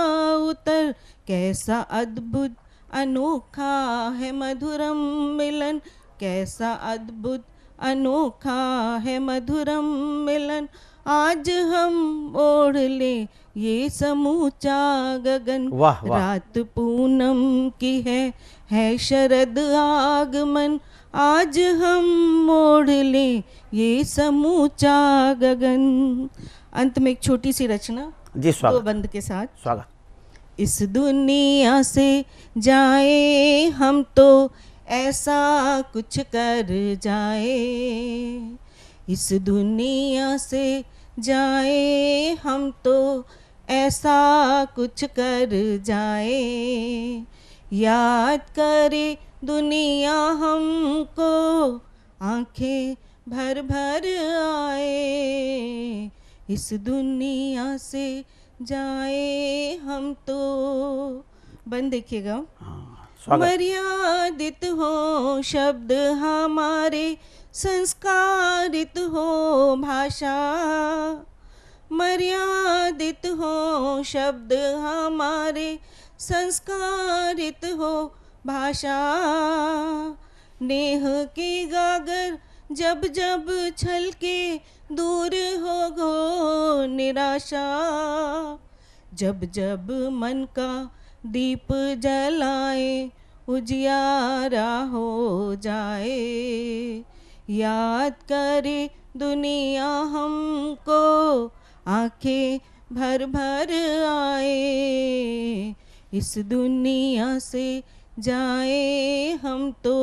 Speaker 18: उतर। कैसा अद्भुत अनोखा है मधुरम मिलन। कैसा अद्भुत अनोखा है मधुरम मिलन। आज हम ओढ़ ले ये समूचा गगन।
Speaker 17: वाह वाह।
Speaker 18: रात पूनम की है शरद आगमन। आज हम ओढ़ ले ये समूचा गगन। अंत में एक छोटी सी रचना
Speaker 17: जी, स्वागत।
Speaker 18: 2 बंद के साथ।
Speaker 17: स्वागत।
Speaker 18: इस दुनिया से जाए हम तो ऐसा कुछ कर जाए। इस दुनिया से जाए हम तो ऐसा कुछ कर जाए, याद करे दुनिया हमको आंखें भर भर आए, इस दुनिया से जाए हम तो। बंद देखिएगा। मर्यादित हो शब्द हमारे, संस्कारित हो भाषा, मर्यादित हो शब्द हमारे, संस्कारित हो भाषा, नेह की गागर जब जब छलके, दूर हो गो निराशा, जब जब मन का दीप जलाए, उजियारा हो जाए, याद करे दुनिया हमको आंखें भर भर आए, इस दुनिया से जाए हम तो।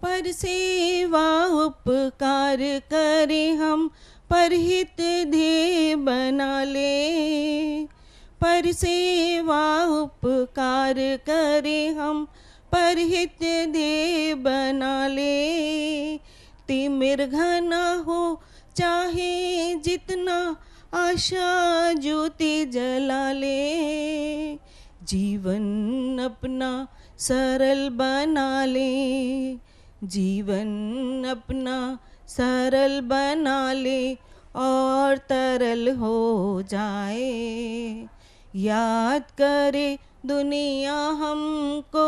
Speaker 18: पर सेवा उपकार करें हम, परहित ध्येय बना ले, पर सेवा उपकार करें हम, परहित ध्येय बना ले, तिमिर घना हो चाहे जितना, आशा ज्योति जला ले, जीवन अपना सरल बना ले, जीवन अपना सरल बना ले, और तरल हो जाए, याद करे दुनिया हमको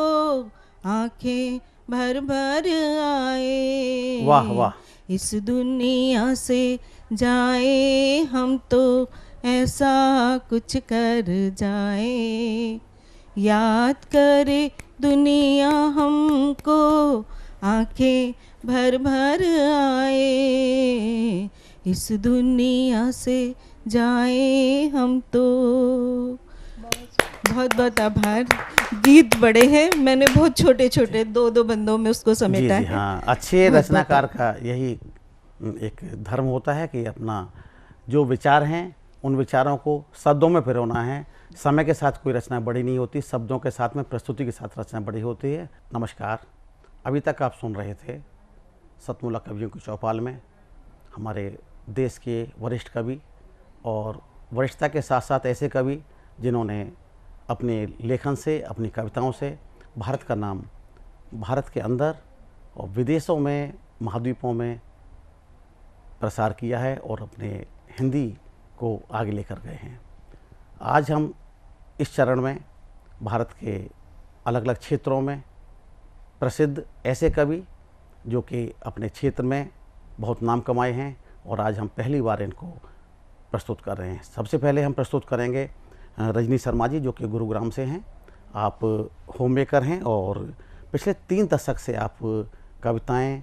Speaker 18: आंखें भर भर आए।
Speaker 17: वाह वाह।
Speaker 18: इस दुनिया से जाए हम तो ऐसा कुछ कर जाए, याद करे दुनिया हमको आंखें भर भर आए, इस दुनिया से जाए हम तो। बहुत बहुत आभार। गीत बड़े हैं, मैंने बहुत छोटे छोटे दो बंदों में उसको समेटा है।
Speaker 17: हाँ, अच्छे रचनाकार का यही एक धर्म होता है कि अपना जो विचार हैं उन विचारों को शब्दों में पिरोना है। समय के साथ कोई रचना बड़ी नहीं होती, शब्दों के साथ में प्रस्तुति के साथ रचना बड़ी होती है। नमस्कार। अभी तक आप सुन रहे थे सतमूला कवियों की चौपाल में हमारे देश के वरिष्ठ कवि और वरिष्ठता के साथ साथ ऐसे कवि जिन्होंने अपने लेखन से, अपनी कविताओं से भारत का नाम भारत के अंदर और विदेशों में, महाद्वीपों में प्रसार किया है और अपने हिंदी को आगे लेकर गए हैं। आज हम इस चरण में भारत के अलग अलग क्षेत्रों में प्रसिद्ध ऐसे कवि जो कि अपने क्षेत्र में बहुत नाम कमाए हैं और आज हम पहली बार इनको प्रस्तुत कर रहे हैं। सबसे पहले हम प्रस्तुत करेंगे रजनी शर्मा जी, जो कि गुरुग्राम से हैं। आप होममेकर हैं और पिछले 3 दशक से आप कविताएं,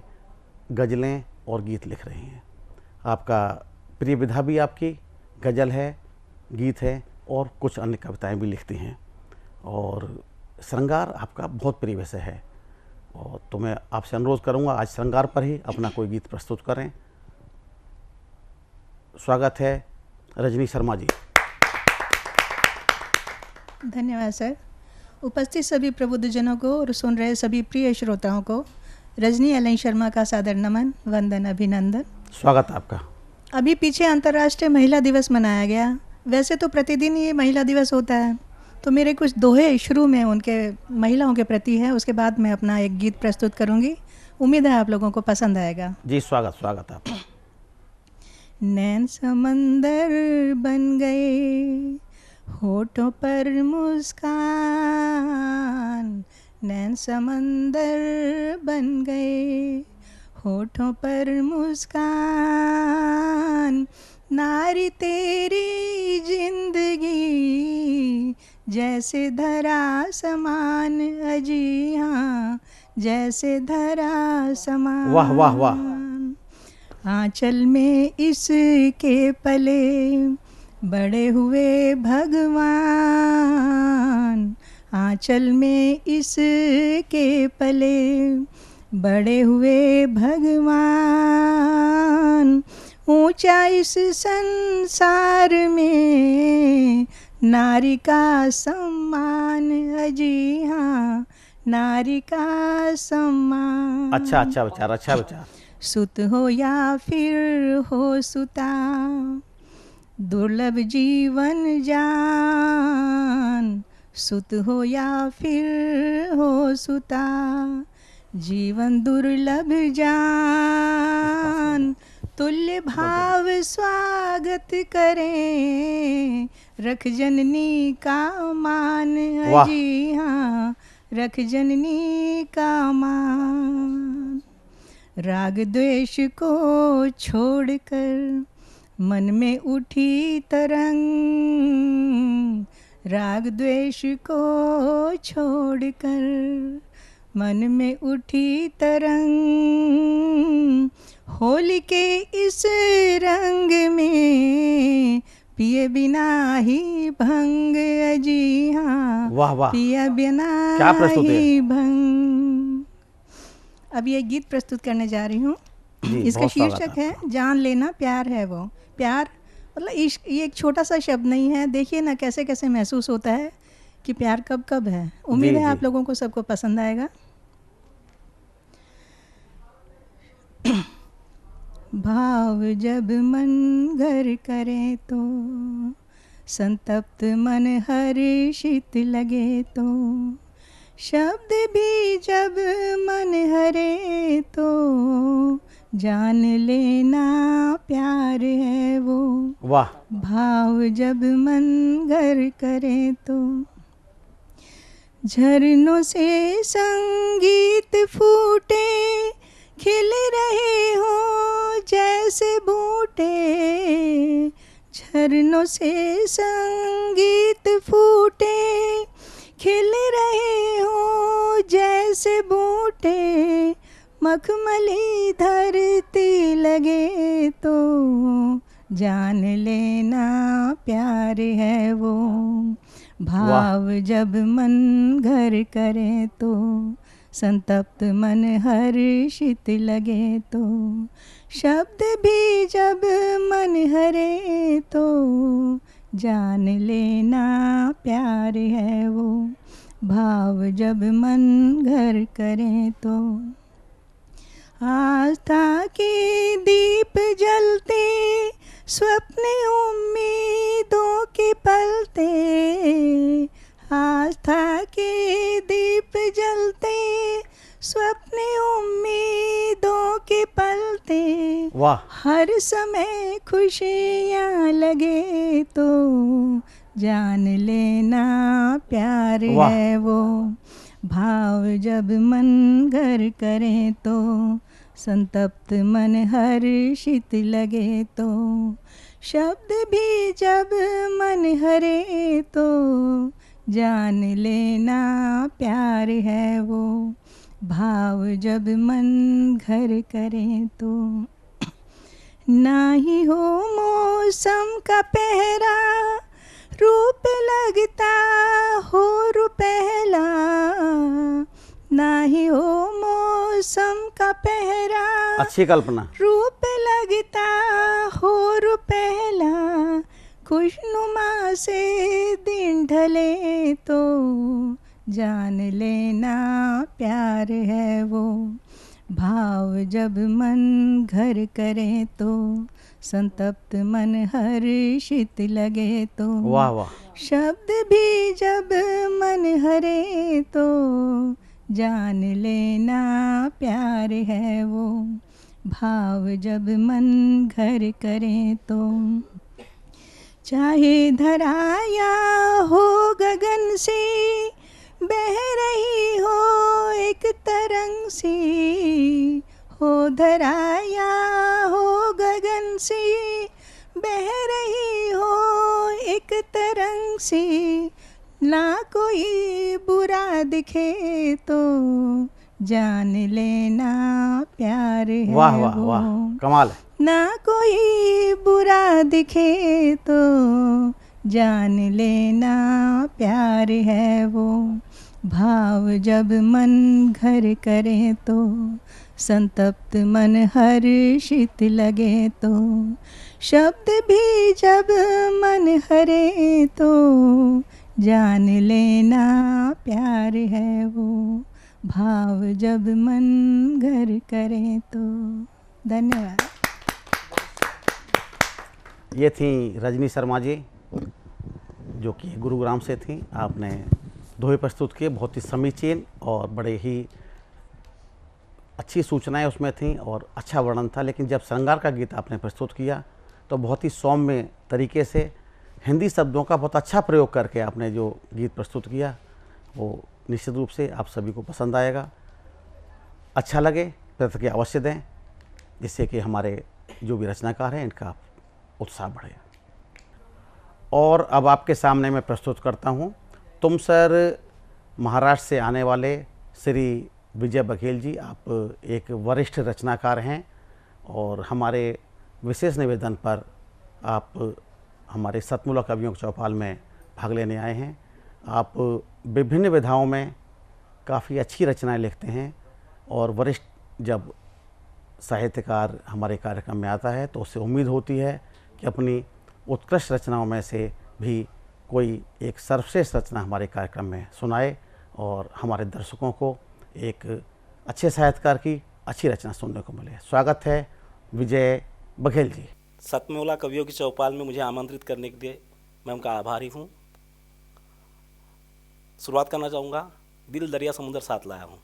Speaker 17: गज़लें और गीत लिख रहे हैं। आपका प्रिय विधा भी आपकी गज़ल है, गीत है और कुछ अन्य कविताएं भी लिखती हैं और श्रृंगार आपका बहुत प्रिय विषय है। और तो मैं आपसे अनुरोध करूंगा आज श्रृंगार पर ही अपना कोई गीत प्रस्तुत करें। स्वागत है रजनी शर्मा जी।
Speaker 19: धन्यवाद सर। उपस्थित सभी प्रबुद्धजनों को और सुन रहे सभी प्रिय श्रोताओं को रजनी एलन शर्मा का सादर नमन, वंदन, अभिनंदन।
Speaker 17: स्वागत आपका।
Speaker 19: अभी पीछे अंतर्राष्ट्रीय महिला दिवस मनाया गया। वैसे तो प्रतिदिन ये महिला दिवस होता है, तो मेरे कुछ दोहे शुरू में उनके महिलाओं के प्रति है, उसके बाद मैं अपना एक गीत प्रस्तुत करूंगी। उम्मीद है आप लोगों को पसंद आएगा।
Speaker 17: जी स्वागत आपका।
Speaker 19: नैन समंदर बन गए, होठों पर मुस्कान, नैन समंदर बन गए, होठों पर मुस्कान, नारी तेरी जिंदगी जैसे धरा समान, अजी हाँ जैसे धरा समान।
Speaker 17: वाह वाह वाह।
Speaker 19: आंचल में इसके पले बड़े हुए भगवान, आंचल में इसके पले बड़े हुए भगवान, ऊंचा इस संसार में नारी का सम्मान, अजी हाँ नारी का सम्मान।
Speaker 17: अच्छा विचार, अच्छा विचार।
Speaker 19: सुत हो या फिर हो सुता, दुर्लभ जीवन जान। सुत हो या फिर हो सुता, जीवन दुर्लभ जान। तुल्य भाव स्वागत करें, रख जननी का मान, अजी हाँ रख जननी का मान। राग द्वेष को छोड़कर मन में उठी तरंग, राग द्वेष को छोड़कर मन में उठी तरंग। होली के इस रंग में पिए बिना ही भंग, अजी हाँ
Speaker 17: वाह वाह,
Speaker 19: पिए बिना
Speaker 17: क्या प्रस्तुत है?
Speaker 19: ही भंग। अब ये गीत प्रस्तुत करने जा रही हूँ। इसका शीर्षक है जान लेना प्यार है वो। प्यार मतलब इश्क, ये एक छोटा सा शब्द नहीं है। देखिए ना कैसे कैसे महसूस होता है कि प्यार कब कब है। उम्मीद है आप लोगों को सबको पसंद आएगा। भाव जब मन घर करे तो, संतप्त मन हर्षित लगे तो, शब्द भी जब मन हरे तो, जान लेना प्यार है वो।
Speaker 17: वाह।
Speaker 19: भाव जब मन घर करे तो, झरनों से संगीत फूटे, खिल रहे हो जैसे बूटे। झरनों से संगीत फूटे, खिल रहे हो जैसे बूटे। मखमली धरती लगे तो, जान लेना प्यार है वो। भाव जब मन घर करे तो, संतप्त मन हर्षित लगे तो, शब्द भी जब मन हरे तो, जान लेना प्यार है वो। भाव जब मन घर करे तो। आस्था के दीप जलते, स्वप्न उम्मीदों के पलते। आस्था के दीप जलते, स्वप्न उम्मीदों के पलते।
Speaker 17: वाह।
Speaker 19: हर समय खुशियाँ लगे तो, जान लेना प्यार है वो। भाव जब मन घर करे तो, संतप्त मन हर्षित लगे तो, शब्द भी जब मन हरे तो, जान लेना प्यार है वो। भाव जब मन घर करे तो। ना ही हो मौसम का पहरा, रूप लगता हो रुपहला। ना ही हो मौसम का पहरा,
Speaker 17: अच्छी कल्पना।
Speaker 19: रूप लगता हो रुपहला। खुशनुमा से दिन ढले तो, जान लेना प्यार है वो। भाव जब मन घर करे तो, संतप्त मन हर्षित लगे तो।
Speaker 17: वाह वाह।
Speaker 19: शब्द भी जब मन हरे तो, जान लेना प्यार है वो। भाव जब मन घर करे तो। चाहे धरा या हो गगन से, बह रही हो एक तरंग सी। हो धरा या हो गगन से, बह रही हो एक तरंग सी। ना कोई बुरा दिखे तो, जान लेना प्यार है
Speaker 17: वाह वाह
Speaker 19: वो।
Speaker 17: वाह, कमाल है।
Speaker 19: ना कोई बुरा दिखे तो, जान लेना प्यार है वो। भाव जब मन घर करे तो, संतप्त मन हर्षित लगे तो, शब्द भी जब मन हरे तो, जान लेना प्यार है वो, भाव जब मन घर करे तो। धन्यवाद।
Speaker 17: ये थी रजनी शर्मा जी, जो कि गुरुग्राम से थी। आपने दोहे प्रस्तुत किए, बहुत ही समीचीन और बड़े ही अच्छी सूचनाएं उसमें थीं और अच्छा वर्णन था। लेकिन जब श्रृंगार का गीत आपने प्रस्तुत किया तो बहुत ही सौम्य तरीके से हिंदी शब्दों का बहुत अच्छा प्रयोग करके आपने जो गीत प्रस्तुत किया, वो निश्चित रूप से आप सभी को पसंद आएगा। अच्छा लगे प्रतिक्रिया अवश्य दें, जिससे कि हमारे जो भी रचनाकार हैं इनका उत्साह बढ़े। और अब आपके सामने मैं प्रस्तुत करता हूँ तुमसर महाराष्ट्र से आने वाले श्री विजय बघेल जी। आप एक वरिष्ठ रचनाकार हैं और हमारे विशेष निवेदन पर आप हमारे सतमूला कवियों के चौपाल में भाग लेने आए हैं। आप विभिन्न विधाओं में काफ़ी अच्छी रचनाएं लिखते हैं और वरिष्ठ जब साहित्यकार हमारे कार्यक्रम में आता है तो उससे उम्मीद होती है कि अपनी उत्कृष्ट रचनाओं में से भी कोई एक सर्वश्रेष्ठ रचना हमारे कार्यक्रम में सुनाए और हमारे दर्शकों को एक अच्छे साहित्यकार की अच्छी रचना सुनने को मिले। स्वागत है विजय बघेल जी।
Speaker 20: सतमूला कवियों की चौपाल में मुझे आमंत्रित करने के लिए मैं उनका आभारी हूँ। शुरुआत करना चाहूँगा, दिल दरिया समुंदर साथ लाया हूँ।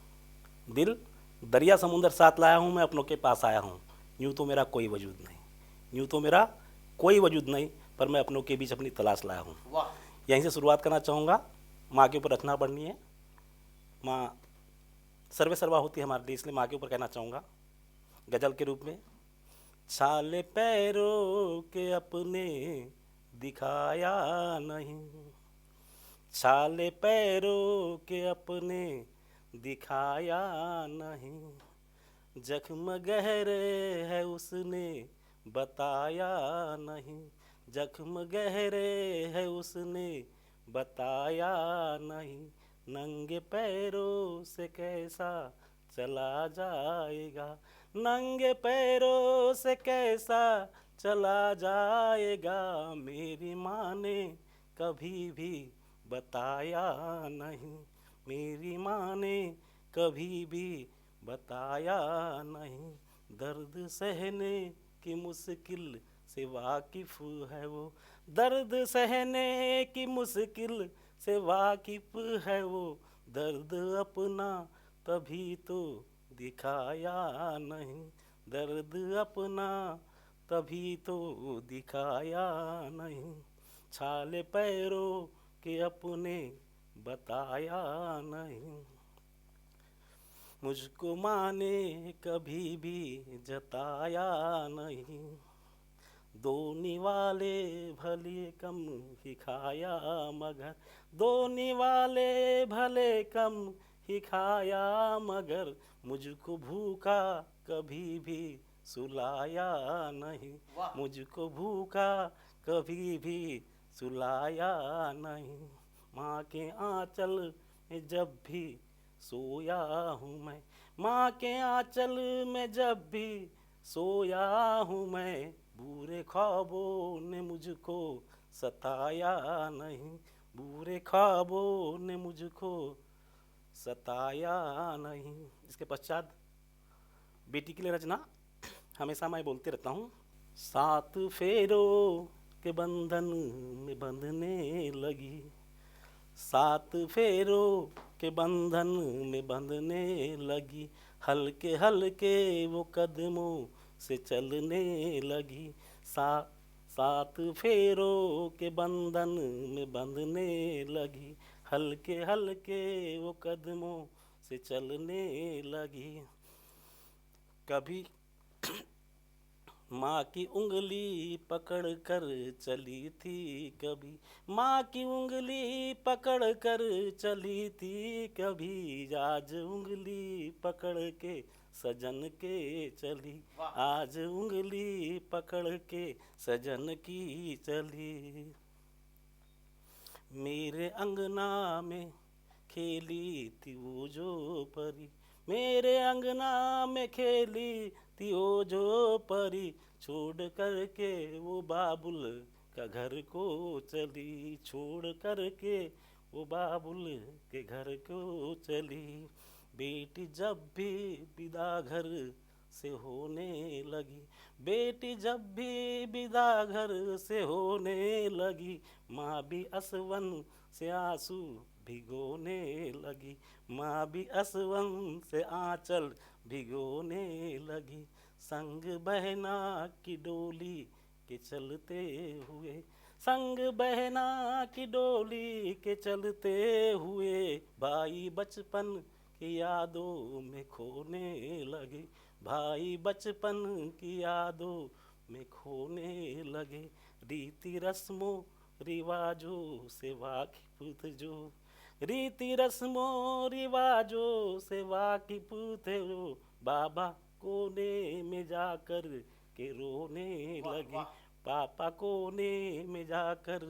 Speaker 20: दिल दरिया समुंदर साथ लाया हूँ, मैं अपनों के पास आया हूँ। यूँ तो मेरा कोई वजूद नहीं, यूँ तो मेरा कोई वजूद नहीं, पर मैं अपनों के बीच अपनी तलाश लाया हूँ। यहीं से शुरुआत करना चाहूँगा। माँ के ऊपर रचना पढ़नी है। माँ सर्वे सर्वा होती है हमारे लिए, इसलिए माँ के ऊपर कहना चाहूँगा गजल के रूप में। छाले पैरों के अपने दिखाया नहीं, छाले पैरों के अपने दिखाया नहीं, जख्म गहरे है उसने बताया नहीं, जख्म गहरे है उसने बताया नहीं, नंगे पैरों से कैसा चला जाएगा, नंगे पैरों से कैसा चला जाएगा, मेरी माँ ने कभी भी बताया नहीं, मेरी माँ ने कभी भी बताया नहीं, दर्द सहने की मुश्किल से वाकिफ है वो, दर्द सहने की मुश्किल से वाकिफ है वो, दर्द अपना तभी तो दिखाया नहीं, दर्द अपना तभी तो दिखाया नहीं, छाले पैरों के अपने बताया नहीं, मुझको माँ ने कभी भी जताया नहीं, दोनी वाले भले कम ही खाया मगर, दोनी वाले भले कम ही खाया मगर, मुझको भूखा कभी भी सुलाया नहीं, मुझको भूखा कभी भी सुलाया नहीं, माँ के आंचल में जब भी सोया हूँ मैं, माँ के आंचल में जब भी सोया हूँ मैं, बुरे ख्वाबों ने मुझको सताया नहीं, बुरे ख्वाबों ने मुझको सताया नहीं। इसके पश्चात बेटी के लिए रचना हमेशा मैं बोलते रहता हूँ। 7 फेरों के बंधन में बंधने लगी, 7 फेरों के बंधन में बंधने लगी, हल्के हल्के वो कदमों से चलने लगी, 7 फेरों के बंधन में बंधने लगी, हल्के हल्के वो कदमों से चलने लगी, कभी माँ की उंगली पकड़ कर चली थी, कभी माँ की उंगली पकड़ कर चली थी, कभी आज उंगली पकड़ के सजन के चली, आज उंगली पकड़ के सजन की चली, मेरे अंगना में खेली थी वो जो परी, मेरे अंगना में खेली थी ओ जो परी, छोड़ करके वो बाबुल का घर को चली, छोड़ करके वो बाबुल के घर को चली। बेटी जब भी विदा घर से होने लगी, बेटी जब भी विदा घर से होने लगी, माँ भी असवन से आंसू भिगोने लगी, माँ भी असवन से आंचल भिगोने लगी। संग बहना की डोली के चलते हुए, संग बहना की डोली के चलते हुए, भाई बचपन की यादों में खोने लगे, भाई बचपन की यादों में खोने लगे। रीति रस्मों रिवाजों से वाकिफ जो, रीति रस्मों रिवाजों से वाकिफ थे जो, बाबा कोने में जाकर के रोने लगे, पापा कोने में जाकर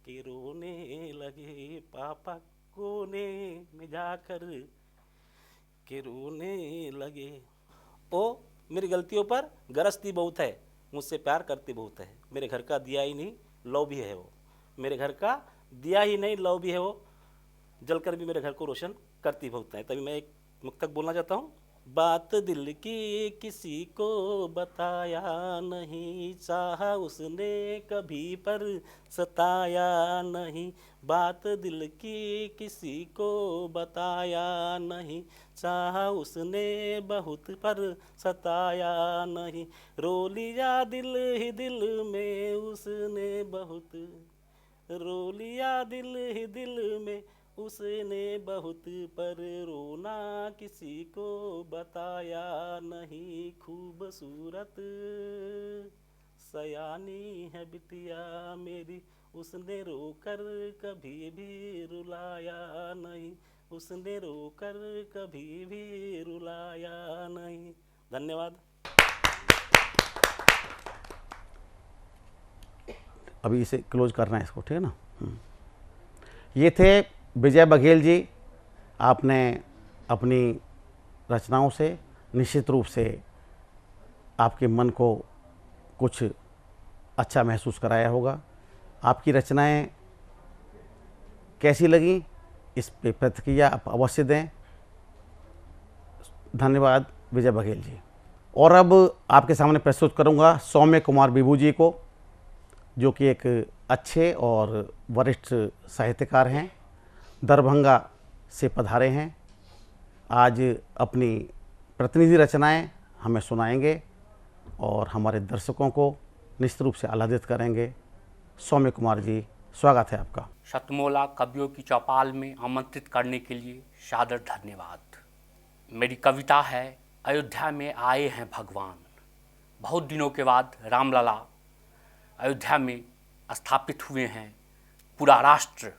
Speaker 20: के रोने लगे, पापा कोने में जाकर के रोने लगे। ओ मेरी गलतियों पर गरजती बहुत है, मुझसे प्यार करती बहुत है, मेरे घर का दिया ही नहीं लौ भी है वो, मेरे घर का दिया ही नहीं लौ भी है वो, जलकर भी मेरे घर को रोशन करती बहुत है। तभी मैं एक मुक्तक बोलना चाहता हूँ। बात दिल की किसी को बताया नहीं, चाहा उसने कभी पर सताया नहीं, बात दिल की किसी को बताया नहीं, चाहा उसने बहुत पर सताया नहीं, रो लिया दिल ही दिल में उसने बहुत, रो लिया दिल ही दिल में उसने बहुत, पर रोना किसी को बताया नहीं, खूबसूरत सयानी है बिटिया मेरी, उसने रोकर कभी भी रुलाया नहीं, उसने रोकर कभी भी रुलाया नहीं। धन्यवाद।
Speaker 17: अभी इसे क्लोज करना है इसको, ठीक है ना। ये थे विजय बघेल जी। आपने अपनी रचनाओं से निश्चित रूप से आपके मन को कुछ अच्छा महसूस कराया होगा। आपकी रचनाएं कैसी लगी इस पे प्रतिक्रिया आप अवश्य दें। धन्यवाद विजय बघेल जी। और अब आपके सामने प्रस्तुत करूंगा सौम्य कुमार विभू जी को, जो कि एक अच्छे और वरिष्ठ साहित्यकार हैं, दरभंगा से पधारे हैं। आज अपनी प्रतिनिधि रचनाएं हमें सुनाएंगे और हमारे दर्शकों को निश्चित रूप से आह्लादित करेंगे। सौम्य कुमार जी, स्वागत है आपका।
Speaker 21: शतमोला कवियों की चौपाल में आमंत्रित करने के लिए सादर धन्यवाद। मेरी कविता है अयोध्या में आए हैं भगवान। बहुत दिनों के बाद रामलला अयोध्या में स्थापित हुए हैं। पूरा राष्ट्र,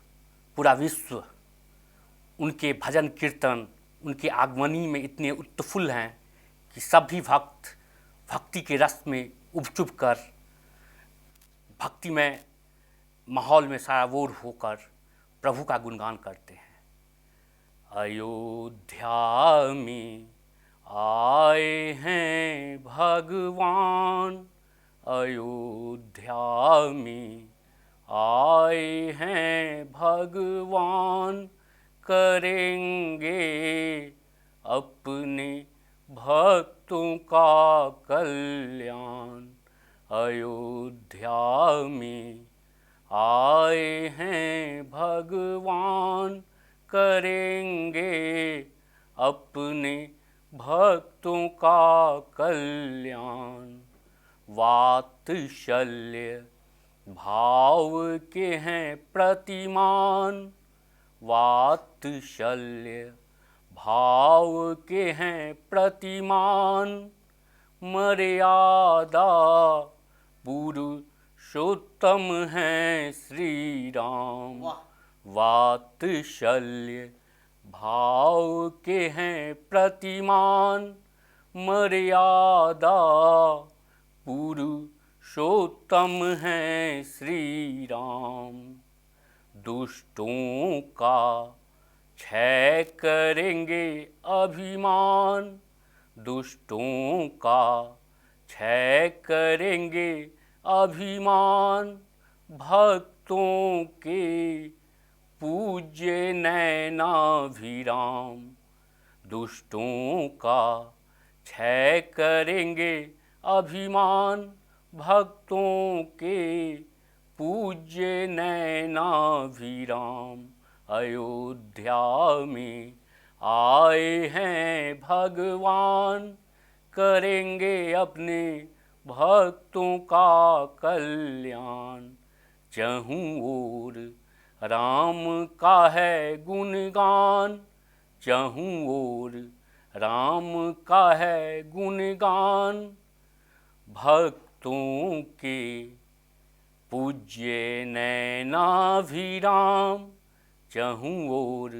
Speaker 21: पूरा विश्व उनके भजन कीर्तन, उनके आगमनी में इतने उत्फुल्ल हैं कि सभी भक्त भक्ति के रस में उबचुब कर भक्तिमय माहौल में सराबोर होकर प्रभु का गुणगान करते हैं। अयोध्या में आए हैं भगवान, अयोध्या में आए हैं भगवान, करेंगे अपने भक्तों का कल्याण। अयोध्या में आए हैं भगवान, करेंगे अपने भक्तों का कल्याण। वात्सल्य भाव के हैं प्रतिमान, वात्सल्य भाव के हैं प्रतिमान, मर्यादा पुरुषोत्तम हैं श्री राम। वात्सल्य भाव के हैं प्रतिमान, मर्यादा पुरुषोत्तम हैं श्री राम। दुष्टों का क्षय करेंगे अभिमान, दुष्टों का क्षय करेंगे अभिमान, भक्तों के पूज्य नैनाभिराम। दुष्टों का क्षय करेंगे अभिमान, भक्तों के पूज्य नैनाभिराम। अयोध्या में आए हैं भगवान, करेंगे अपने भक्तों का कल्याण। चहुं ओर राम का है गुणगान, चहुं ओर राम का है गुणगान, भक्तों के पूज्य नैनाभिराम। चहुं ओर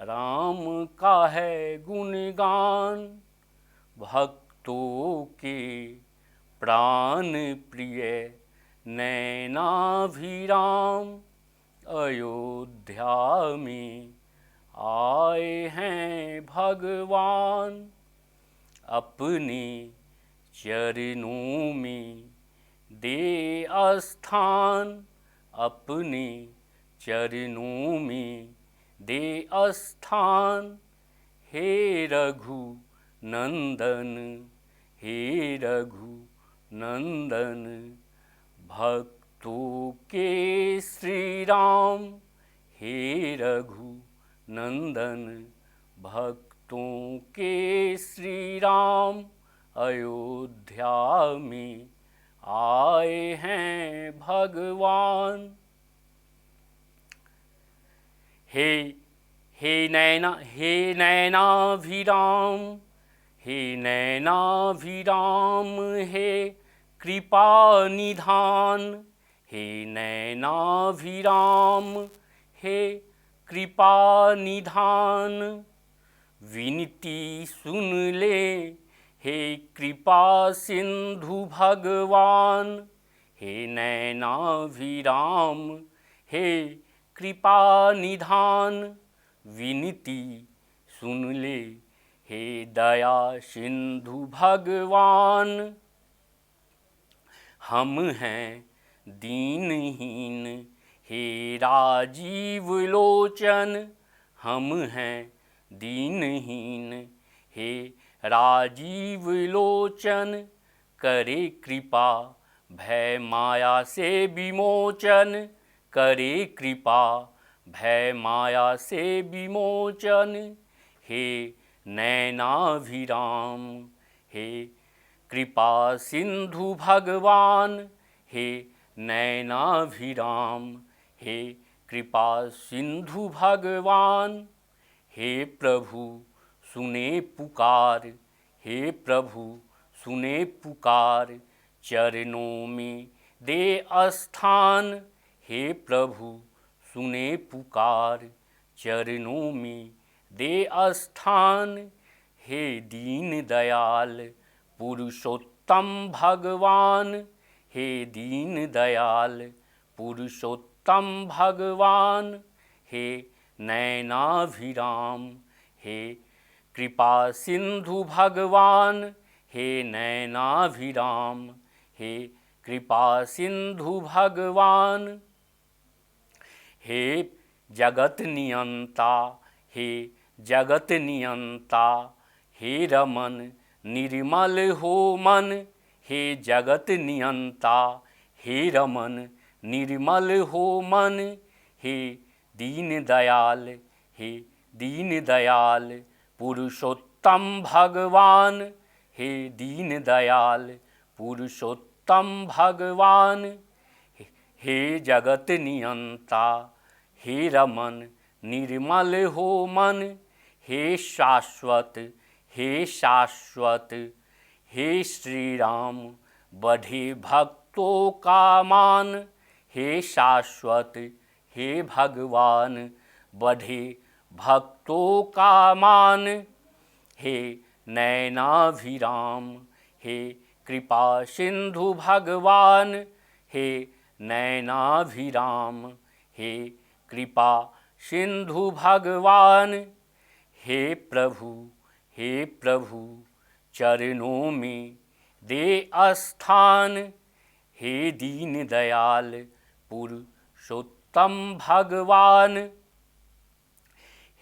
Speaker 21: राम का है गुणगान, भक्तों के प्राण प्रिय नैनाभिराम। अयोध्या में आए हैं भगवान, अपने चरणों में दे स्थान, अपने चरणों में दे स्थान। हे रघु नंदन, हे रघु नंदन, भक्तों के श्री राम। हे रघु नंदन, भक्तों के श्री राम। अयोध्या में आए हैं भगवान। हे नैनाभिराम, हे नैनाभिराम, हे कृपा निधान। हे नैनाभिराम, हे कृपा निधान, विनती सुन ले हे कृपा सिंधु भगवान। हे नैनाभिराम, हे कृपा निधान, विनती सुन ले हे दया सिंधु भगवान। हम हैं दीनहीन हे राजीव लोचन, हम हैं दीनहीन हे राजीव लोचन। करे कृपा भय माया से विमोचन, करे कृपा भय माया से विमोचन। हे नैनाभिराम, हे कृपा सिंधु भगवान। हे नैनाभिराम, हे कृपा सिंधु भगवान। हे प्रभु सुने पुकार, हे प्रभु सुने पुकार, चरणों में दे स्थान। हे प्रभु सुने पुकार, चरणों में दे स्थान। हे दीन दयाल पुरुषोत्तम भगवान, हे दीन दयाल पुरुषोत्तम भगवान। हे नैनाभिराम, हे कृपा सिंधु भगवान। हे नैनाभिराम, हे कृपा सिंधु भगवान। हे जगत नियंता, हे जगत नियंता, हे रमन निर्मल हो मन। हे जगत नियंता, हे रमन निर्मल हो मन। हे दीन दयाल, हे दीन दयाल पुरुषोत्तम भगवान। हे दीन दयाल पुरुषोत्तम भगवान। हे जगत नियंता, हे रमन निर्मल हो मन। हे शाश्वत, हे शाश्वत, हे श्री राम बढ़े भक्तों का मान। हे शाश्वत, हे भगवान बढ़े भक्तों का मान। हे नैनाभिराम, हे कृपा सिंधु भगवान। हे नैनाभिराम, हे कृपा सिंधु भगवान। हे प्रभु चरणों में दे स्थान। हे दीन दयाल पुरुषोत्तम भगवान।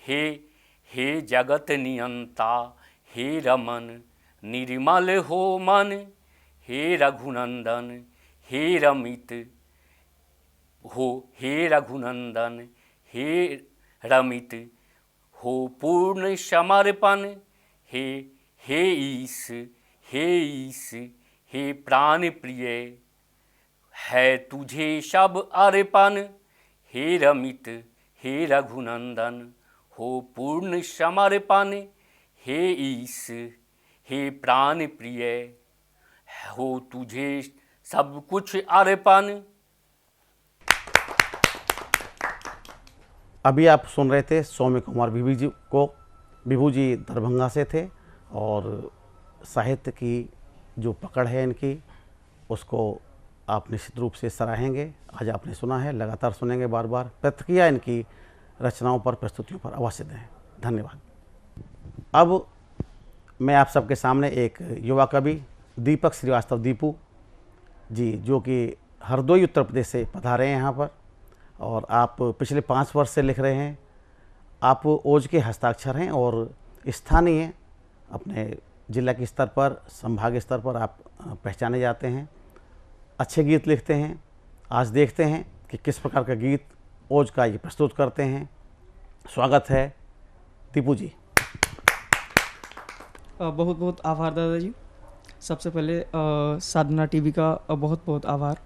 Speaker 21: हे जगत नियंता हे रमन निर्मल हो मन। हे रघुनंदन हे रमित हो, हे रघुनंदन हे रमित हो पूर्ण समर्पण। हे ईश हे प्राण प्रिय है तुझे सब अर्पण। हे रमित हे रघुनंदन हो पूर्ण समर्पण। हे ईश हे प्राण प्रिय हो तुझे सब कुछ अर्पण।
Speaker 17: अभी आप सुन रहे थे सौम्य कुमार विभू जी को। विभू जी दरभंगा से थे और साहित्य की जो पकड़ है इनकी उसको आप निश्चित रूप से सराहेंगे। आज आपने सुना है, लगातार सुनेंगे, बार बार प्रतिक्रिया इनकी रचनाओं पर, प्रस्तुतियों पर अवश्य दें। धन्यवाद। अब मैं आप सबके सामने एक युवा कवि दीपक श्रीवास्तव दीपू जी, जो कि हरदोई उत्तर प्रदेश से पधारे हैं यहाँ पर, और आप पिछले 5 वर्ष से लिख रहे हैं। आप ओज के हस्ताक्षर हैं और स्थानीय अपने जिला के स्तर पर, संभाग स्तर पर आप पहचाने जाते हैं। अच्छे गीत लिखते हैं। आज देखते हैं कि किस प्रकार का गीत ओज का ये प्रस्तुत करते हैं। स्वागत है दीपू जी।
Speaker 1: बहुत बहुत आभार दादाजी। सबसे पहले साधना टीवी का बहुत बहुत आभार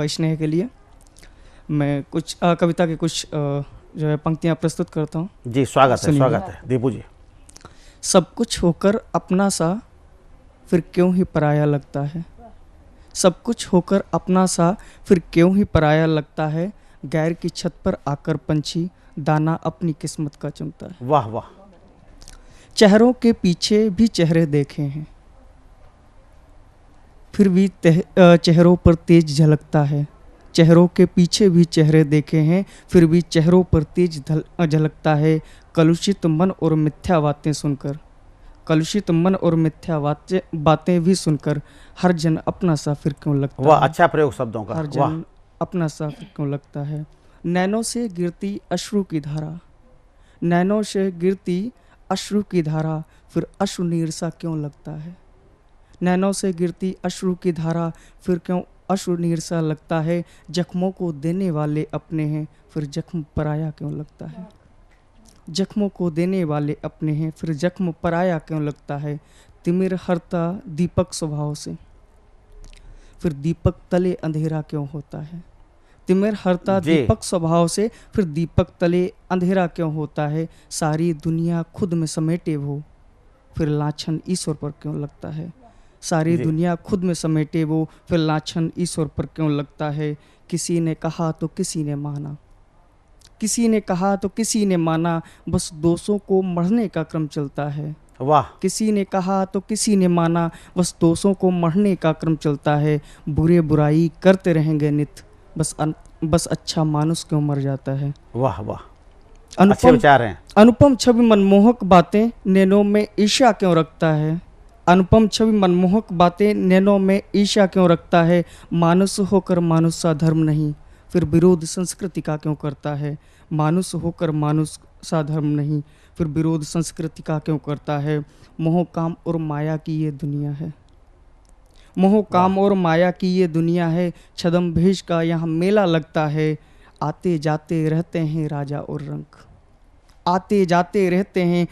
Speaker 1: स्नेह के लिए। मैं कुछ कविता के कुछ जो है पंक्तियाँ प्रस्तुत करता हूँ
Speaker 17: जी। स्वागत है दीपू जी।
Speaker 1: सब कुछ होकर अपना सा फिर क्यों ही पराया लगता है। सब कुछ होकर अपना सा फिर क्यों ही पराया लगता है। गैर की छत पर आकर पंछी दाना अपनी किस्मत का चुनता है।
Speaker 17: वाह वाह।
Speaker 1: चेहरों के पीछे भी चेहरे देखे हैं, फिर भी चेहरों पर तेज झलकता है। चेहरों के पीछे भी चेहरे देखे हैं, फिर भी चेहरों पर तेज झलकता है। कलुषित मन और मिथ्या बातें सुनकर, कलुषित मन और मिथ्या बातें भी सुनकर हर जन अपना सा फिर क्यों लगता है।
Speaker 17: वाह, अच्छा प्रयोग शब्दों का।
Speaker 1: हर जन अपना सा फिर क्यों लगता है। नैनों से गिरती अश्रु की धारा, नैनों से गिरती अश्रु की धारा, फिर अश्रु नीर सा क्यों लगता है। नैनों से गिरती अश्रु की धारा, फिर क्यों अश्रु नीर सा लगता है। जख्मों को देने वाले अपने हैं, फिर जख्म पराया क्यों लगता है। जख्मों को देने वाले अपने हैं, फिर जख्म पराया क्यों लगता है। तिमिर हरता दीपक स्वभाव से, फिर दीपक तले अंधेरा क्यों होता है। तिमिर हरता दीपक स्वभाव से, फिर दीपक तले अंधेरा क्यों होता है। सारी दुनिया खुद में समेटे वो, फिर लाछन ईश्वर पर क्यों लगता है। सारी दुनिया खुद में समेटे वो, फिर लाछन ईश्वर पर क्यों लगता है। किसी ने कहा तो किसी ने माना, किसी ने कहा तो किसी ने माना, बस दोषों को मढ़ने का क्रम चलता है।
Speaker 17: वाह।
Speaker 1: किसी ने कहा तो किसी ने माना, बस दोषों को मढ़ने का क्रम चलता है। बुरे बुराई करते रहेंगे नित, बस अच्छा मानुस क्यों मर जाता है।
Speaker 17: वाह वाह, अच्छे विचार हैं।
Speaker 1: अनुपम छवि मनमोहक बातें नैनों में ईर्ष्या क्यों रखता है। अनुपम छवि मनमोहक बातें नैनों में ईर्ष्या क्यों रखता है। मानुस होकर मानुस सा धर्म नहीं, फिर विरोध संस्कृति का क्यों करता है। मानुस होकर मानुस सा धर्म नहीं, फिर विरोध संस्कृति का क्यों करता है। मोह काम और माया की ये दुनिया है, मोह काम और माया की ये दुनिया है। छदम भेष का यहाँ मेला लगता है। आते जाते रहते हैं राजा और रंक, आते जाते रहते हैं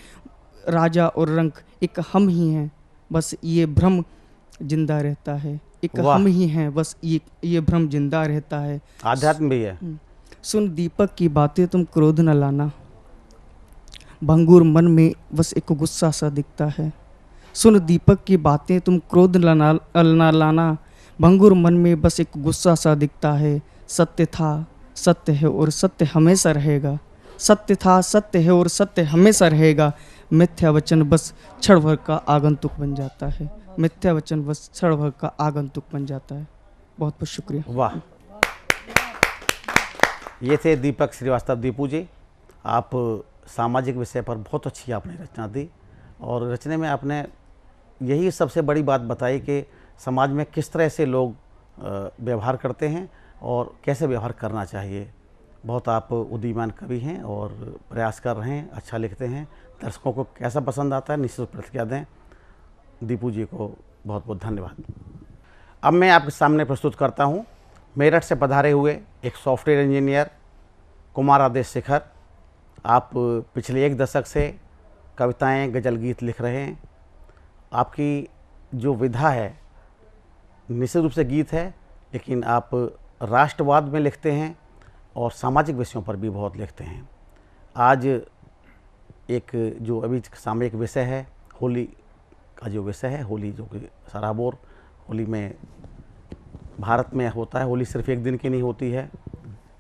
Speaker 1: राजा और रंक। एक हम ही हैं, बस ये भ्रम जिंदा रहता है। एक हम ही हैं, बस ये भ्रम जिंदा रहता है।
Speaker 17: आध्यात्म भी है।
Speaker 1: सुन दीपक की बातें तुम क्रोध न लाना, भंगुर मन में बस एक गुस्सा सा दिखता है। सुन दीपक की बातें तुम क्रोध न लाना, भंगुर मन में बस एक गुस्सा सा दिखता है। सत्य था, सत्य है और सत्य हमेशा रहेगा। सत्य था, सत्य है और सत्य हमेशा रहेगा। मिथ्या वचन बस क्षण भर का आगंतुक बन जाता है। मिथ्या वचन बस क्षण भर का आगंतुक बन जाता है। बहुत बहुत शुक्रिया।
Speaker 17: वाह, ये थे दीपक श्रीवास्तव दीपू जी। आप सामाजिक विषय पर बहुत अच्छी आपने रचना दी और रचने में आपने यही सबसे बड़ी बात बताई कि समाज में किस तरह से लोग व्यवहार करते हैं और कैसे व्यवहार करना चाहिए। बहुत आप उदीयमान कवि हैं और प्रयास कर रहे हैं, अच्छा लिखते हैं। दर्शकों को कैसा पसंद आता है निश्चित प्रतिक्रिया दें। दीपू जी को बहुत बहुत धन्यवाद। अब मैं आपके सामने प्रस्तुत करता हूँ मेरठ से पधारे हुए एक सॉफ्टवेयर इंजीनियर कुमार आदेश शिखर। आप पिछले 1 दशक से कविताएं, गज़ल, गीत लिख रहे हैं। आपकी जो विधा है निश्चित रूप से गीत है, लेकिन आप राष्ट्रवाद में लिखते हैं और सामाजिक विषयों पर भी बहुत लिखते हैं। आज एक जो अभी सामयिक विषय है, होली का जो विषय है, होली जो कि सराबोर होली में भारत में होता है। होली सिर्फ 1 दिन की नहीं होती है,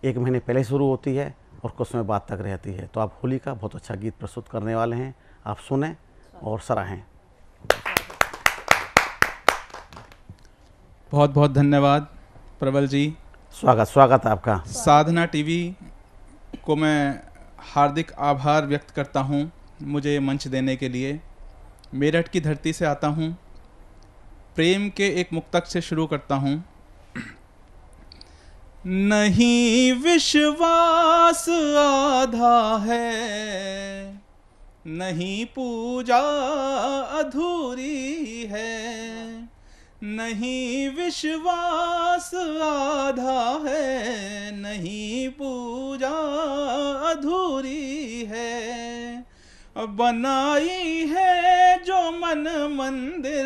Speaker 17: 1 महीने पहले शुरू होती है और कुछ समय बाद तक रहती है। तो आप होली का बहुत अच्छा गीत प्रस्तुत करने वाले हैं, आप सुनें और सराहें।
Speaker 14: बहुत बहुत धन्यवाद प्रबल जी।
Speaker 17: स्वागत आपका।
Speaker 14: साधना टीवी को मैं हार्दिक आभार व्यक्त करता हूं मुझे मंच देने के लिए। मेरठ की धरती से आता हूं। प्रेम के एक मुक्तक से शुरू करता हूं। नहीं विश्वास आधा है, नहीं पूजा अधूरी है। नहीं विश्वास आधा है, नहीं पूजा अधूरी है। बनाई है जो मन मंदिर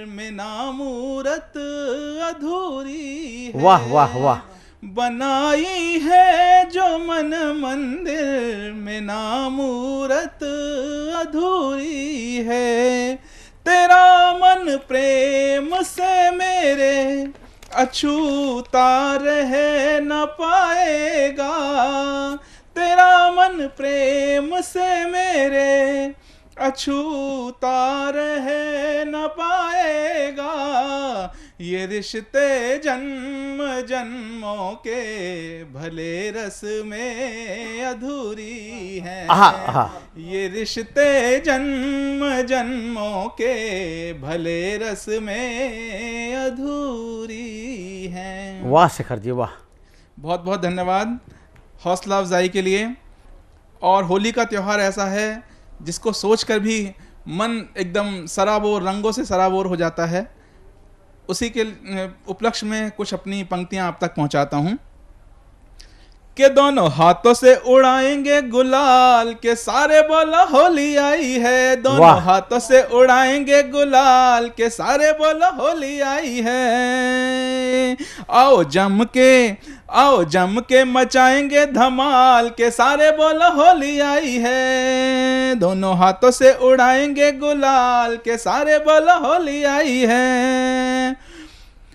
Speaker 14: में नामूरत अधूरी है।
Speaker 17: वाह वाह वाह।
Speaker 14: बनाई है जो मन मंदिर में नामूरत अधूरी है। तेरा मन प्रेम से मेरे अछूता रह न पाएगा। तेरा मन प्रेम से मेरे अछूता रह न पाएगा। ये रिश्ते जन्म जन्मों के भले रस में अधूरी हैं। ये रिश्ते जन्म जन्मों के भले रस में अधूरी हैं।
Speaker 17: वाह शिखर जी वाह।
Speaker 14: बहुत बहुत धन्यवाद हौसला अफजाई के लिए। और होली का त्यौहार ऐसा है जिसको सोचकर भी मन एकदम सराबोर, रंगों से सराबोर हो जाता है। उसी के उपलक्ष्य में कुछ अपनी पंक्तियां आप तक पहुंचाता हूं कि दोनों हाथों से उड़ाएंगे गुलाल के सारे बोलो होली आई है। दोनों हाथों से उड़ाएंगे गुलाल के सारे बोलो होली आई है। आओ जम के मचाएंगे धमाल के सारे बोलो होली आई है। दोनों हाथों से उड़ाएंगे गुलाल के सारे बोलो होली आई है।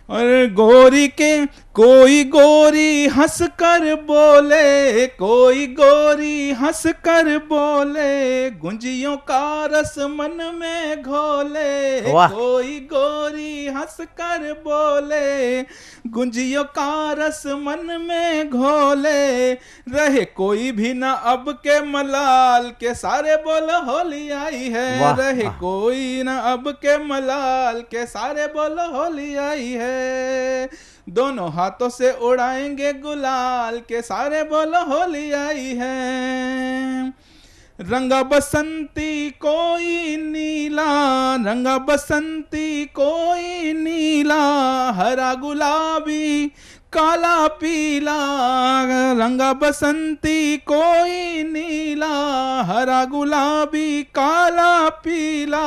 Speaker 14: और गोरी के कोई गोरी हंस कर बोले, कोई गोरी हंस कर बोले, गुंजियों का रस मन में घोले। कोई गोरी हंस कर बोले, गुंजियों का रस मन में घोले। रहे कोई भी ना अब के मलाल के सारे बोलो होली आई है। रहे कोई ना अब के मलाल के सारे बोलो होली आई है। दोनों हाथों से उड़ाएंगे गुलाल के सारे बोलो होली आई है। रंगा बसंती कोई नीला, रंगा बसंती कोई नीला, हरा गुलाबी काला पीला। रंगा बसंती कोई नीला, हरा गुलाबी काला पीला।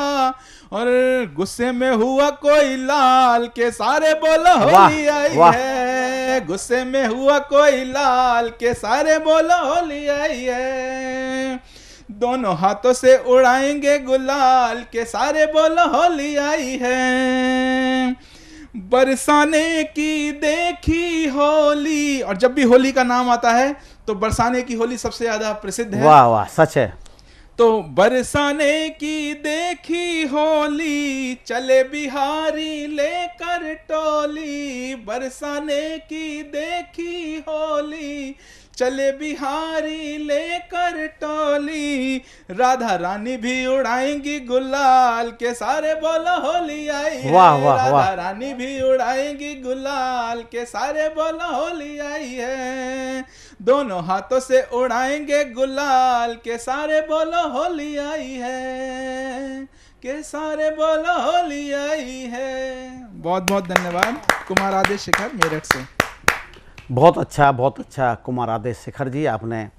Speaker 14: और गुस्से में हुआ कोई लाल के सारे बोलो होली आई है। गुस्से में हुआ कोई लाल के सारे बोलो होली आई है। दोनों हाथों से उड़ाएंगे गुलाल के सारे बोलो होली आई है। बरसाने की देखी होली। और जब भी होली का नाम आता है तो बरसाने की होली सबसे ज्यादा प्रसिद्ध है।
Speaker 17: वाह वाह सच है।
Speaker 14: तो बरसाने की देखी होली, चले बिहारी लेकर टोली। बरसाने की देखी होली, चले बिहारी लेकर टोली, राधा रानी भी उड़ाएंगी गुलाल के सारे, बोलो होली आई है।
Speaker 17: वाह, वाह, वाह।
Speaker 14: राधा रानी भी उड़ाएंगी गुलाल के सारे, बोलो होली आई है। दोनों हाथों से उड़ाएंगे गुलाल के सारे, बोलो होली आई है, के सारे बोलो होली आई है। बहुत बहुत धन्यवाद कुमार आदेश शेखर मेरठ से।
Speaker 17: बहुत अच्छा कुमार आदेश शेखर जी, आपने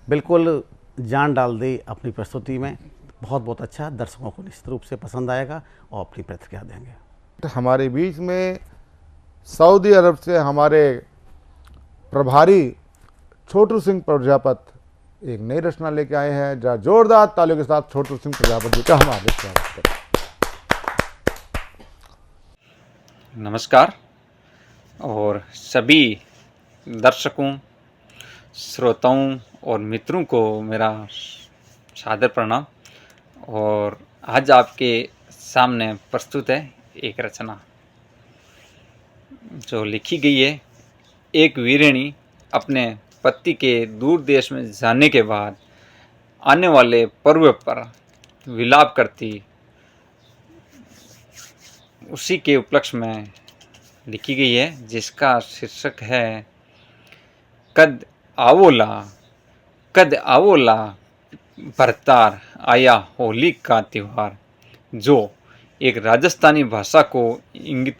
Speaker 17: बिल्कुल जान डाल दी अपनी प्रस्तुति में। बहुत बहुत अच्छा, दर्शकों को निश्चित रूप से पसंद आएगा और अपनी प्रतिक्रिया देंगे।
Speaker 4: हमारे बीच में सऊदी अरब से हमारे प्रभारी छोटू सिंह प्रजापत एक नई रचना लेके आए हैं। जरा जोरदार तालियों के साथ छोटू सिंह प्रजापत जी का हमारे स्वागत करें।
Speaker 2: नमस्कार और सभी दर्शकों, श्रोताओं और मित्रों को मेरा सादर प्रणाम। और आज आपके सामने प्रस्तुत है एक रचना जो लिखी गई है। एक वीरिणी अपने पति के दूर देश में जाने के बाद आने वाले पर्व पर विलाप करती, उसी के उपलक्ष्य में लिखी गई है, जिसका शीर्षक है कद आवोला भरतार आया होली का त्यौहार, जो एक राजस्थानी भाषा को इंगित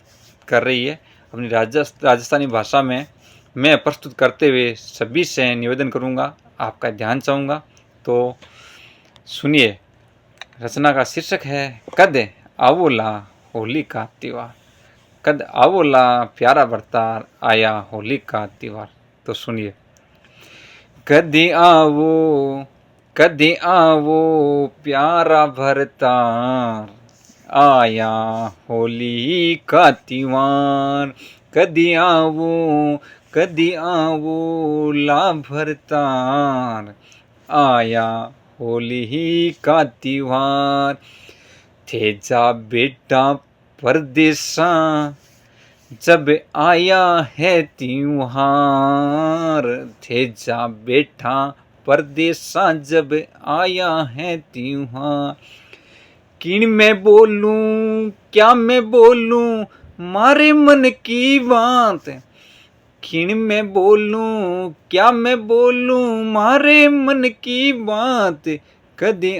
Speaker 2: कर रही है। अपनी राजस्थानी भाषा में मैं प्रस्तुत करते हुए सभी से निवेदन करूंगा, आपका ध्यान चाहूँगा, तो सुनिए। रचना का शीर्षक है कद आवोला होली का त्यौहार। कद आवोला प्यारा भरतार आया होली का त्यौहार। तो सुनिए। कदी आवो प्यारा भरतार आया होली का त्यौहार। कदी आवो ला भरतार आया होली का त्यौहार। थे जा बेटा परदेसा जब आया है त्योहार। थे जा बेटा परदेसा जब आया है त्योहार। किन मैं बोलूं क्या मैं बोलूं मारे मन की बात। किन मैं बोलूं क्या मैं बोलूं मारे मन की बात। कदी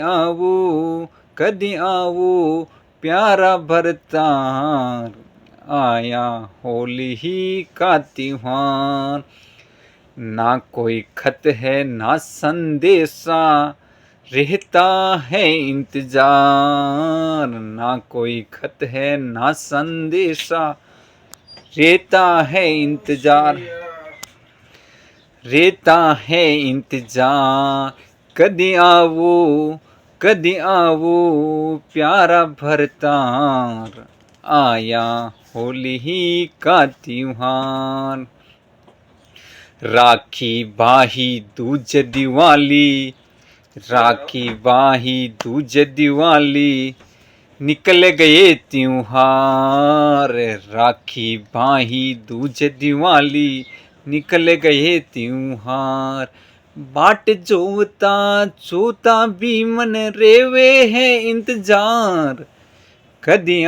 Speaker 2: आवो प्यारा भरतार आया होली ही का त्योहार। ना कोई खत है ना संदेशा रहता है इंतजार। ना कोई खत है ना संदेशा रहता है इंतजार। कदी आवो प्यारा भरतार आया होली ही का त्योहार। राखी बाही दूज दिवाली। राखी बाही दूज दिवाली निकल गए त्योहार। राखी बाही दूज दिवाली निकल गए त्योहार। बाट जोता भी मन रेवे है इंतजार। कदी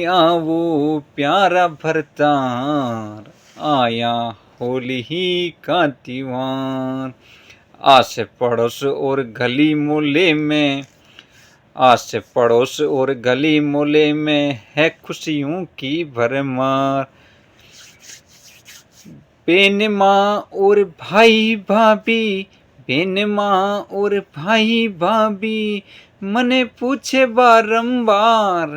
Speaker 2: आवो प्यारा भरतार आया होली ही का त्योहार। आस पड़ोस और गली मोहल्ले में आस पड़ोस और गली मोहल्ले में है खुशियों की भरमार। बेन माँ और भाई भाभी बेन माँ और भाई भाभी मने पूछे बारंबार।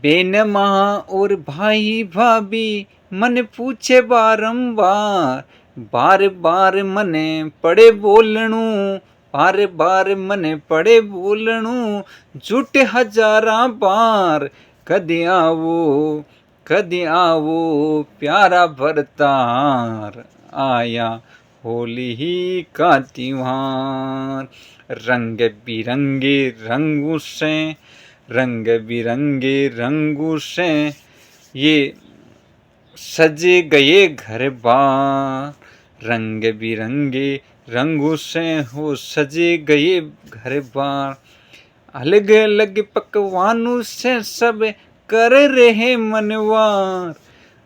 Speaker 2: बेन माँ और भाई भाभी मन पूछे बारंबार। बार बार मने पड़े बोलणू। बार बार मने पड़े बोलणू झूठे हजारा बार। कदी आवो प्यारा भरतार आया होली ही का त्योहार। रंग बिरंगे रंगों से ये सजे गए घर बार, रंग बिरंगे रंगों से हो सजे गए घर बार, अलग अलग पकवानों से सब कर रहे मनवार,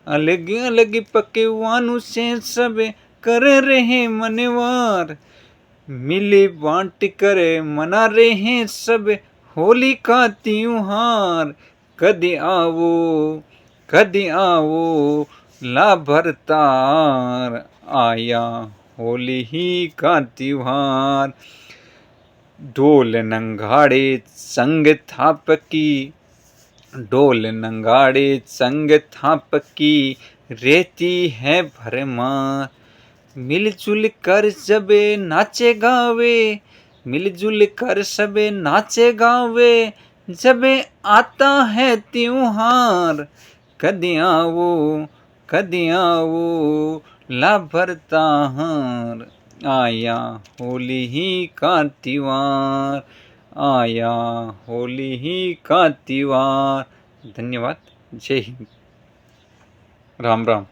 Speaker 2: अलग अलग पकवानों से सब कर रहे मनवार, मिले बांट कर मना रहे सब होली का त्योहार, कदी आओ ला भरतार, आया होली ही का त्योहार, ढोल नंगाड़े संग थापकी, ढोल नंगाड़े संग थापकी, रहती है भरमार, मिलजुल कर जब नाचे गावे, मिलजुल कर सब नाचे गावे, जब आता है त्योहार, कदी आओ ला भरतार, आया होली ही का त्योहार, आया होली ही का त्योहार। धन्यवाद। जय हिंद। राम राम।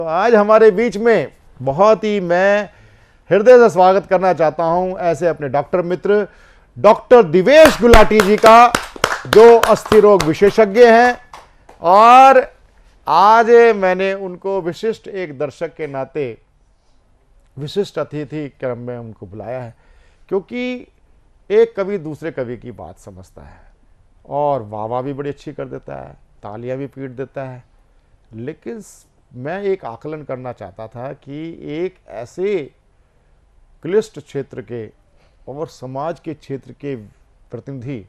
Speaker 4: तो आज हमारे बीच में बहुत ही मैं हृदय से स्वागत करना चाहता हूं ऐसे अपने डॉक्टर मित्र डॉक्टर दिवेश गुलाटी जी का, जो अस्थि रोग विशेषज्ञ हैं। और आज मैंने उनको विशिष्ट एक दर्शक के नाते विशिष्ट अतिथि क्रम में उनको बुलाया है, क्योंकि एक कवि दूसरे कवि की बात समझता है और वाह भी बड़ी अच्छी कर देता है, तालियां भी पीट देता है। लेकिन मैं एक आकलन करना चाहता था कि एक ऐसे क्लिष्ट क्षेत्र के और समाज के क्षेत्र के प्रतिनिधि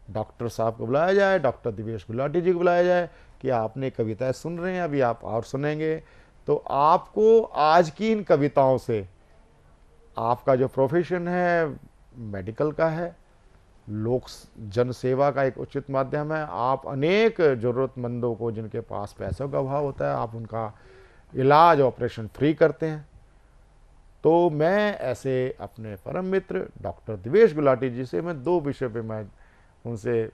Speaker 4: डॉक्टर साहब को बुलाया जाए, डॉक्टर दिवेश गुलाटी जी को बुलाया जाए कि आपने कविताएं सुन रहे हैं, अभी आप और सुनेंगे, तो आपको आज की इन कविताओं से, आपका जो प्रोफेशन है मेडिकल का है, लोक जन सेवा का एक उचित माध्यम है, आप अनेक ज़रूरतमंदों को जिनके पास पैसों का अभाव होता है, आप उनका इलाज ऑपरेशन फ्री करते हैं। तो मैं ऐसे अपने परम मित्र डॉक्टर दिवेश गुलाटी जी से मैं दो विषय पे मैं उनसे